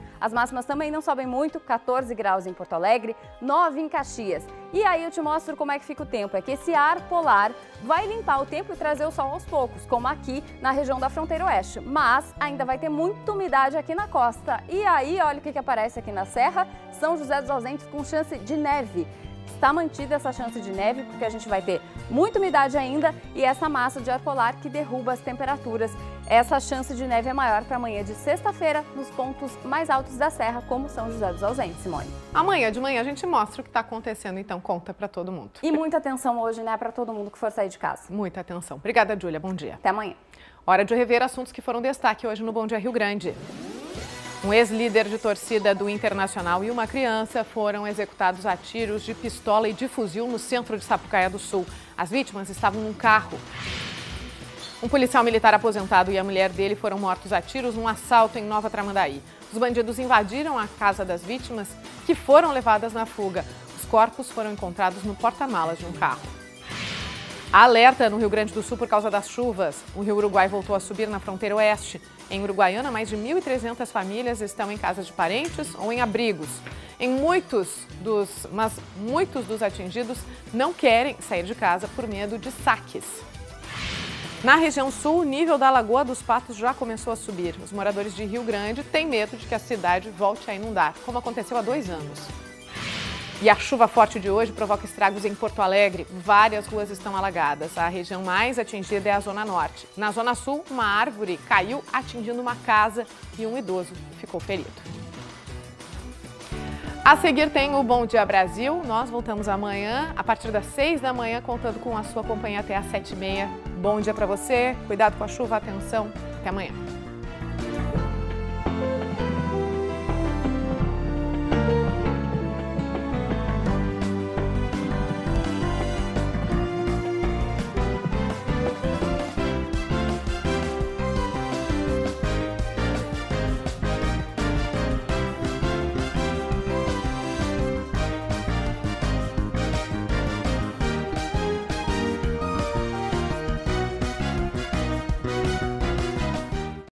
S13: também não sobem muito, 14 graus em Porto Alegre, 9 em Caxias. E aí eu te mostro como é que fica o tempo. É que esse ar polar vai limpar o tempo e trazer o sol aos poucos, como aqui na região da fronteira oeste. Mas ainda vai ter muita umidade aqui na costa. E aí, olha o que aparece aqui na Serra, São José dos Ausentes com chance de neve. Está mantida essa chance de neve porque a gente vai ter muita umidade ainda e essa massa de ar polar que derruba as temperaturas. Essa chance de neve é maior para amanhã de sexta-feira nos pontos mais altos da serra, como São José dos Ausentes, Simone.
S1: Amanhã de manhã a gente mostra o que está acontecendo, então conta para todo mundo.
S13: E muita atenção hoje, para todo mundo que for sair de casa.
S1: Muita atenção. Obrigada, Júlia. Bom dia.
S13: Até amanhã.
S1: Hora de rever assuntos que foram destaque hoje no Bom Dia Rio Grande. Um ex-líder de torcida do Internacional e uma criança foram executados a tiros de pistola e de fuzil no centro de Sapucaia do Sul. As vítimas estavam num carro. Um policial militar aposentado e a mulher dele foram mortos a tiros num assalto em Nova Tramandaí. Os bandidos invadiram a casa das vítimas, que foram levadas na fuga. Os corpos foram encontrados no porta-malas de um carro. Há alerta no Rio Grande do Sul por causa das chuvas. O Rio Uruguai voltou a subir na fronteira oeste. Em Uruguaiana, mais de 1.300 famílias estão em casas de parentes ou em abrigos. Muitos dos atingidos não querem sair de casa por medo de saques. Na região sul, o nível da Lagoa dos Patos já começou a subir. Os moradores de Rio Grande têm medo de que a cidade volte a inundar, como aconteceu há 2 anos. E a chuva forte de hoje provoca estragos em Porto Alegre. Várias ruas estão alagadas. A região mais atingida é a Zona Norte. Na Zona Sul, uma árvore caiu atingindo uma casa e um idoso ficou ferido. A seguir tem o Bom Dia Brasil. Nós voltamos amanhã, a partir das 6 da manhã, contando com a sua companhia até às 7h30. Bom dia para você, cuidado com a chuva, atenção, até amanhã.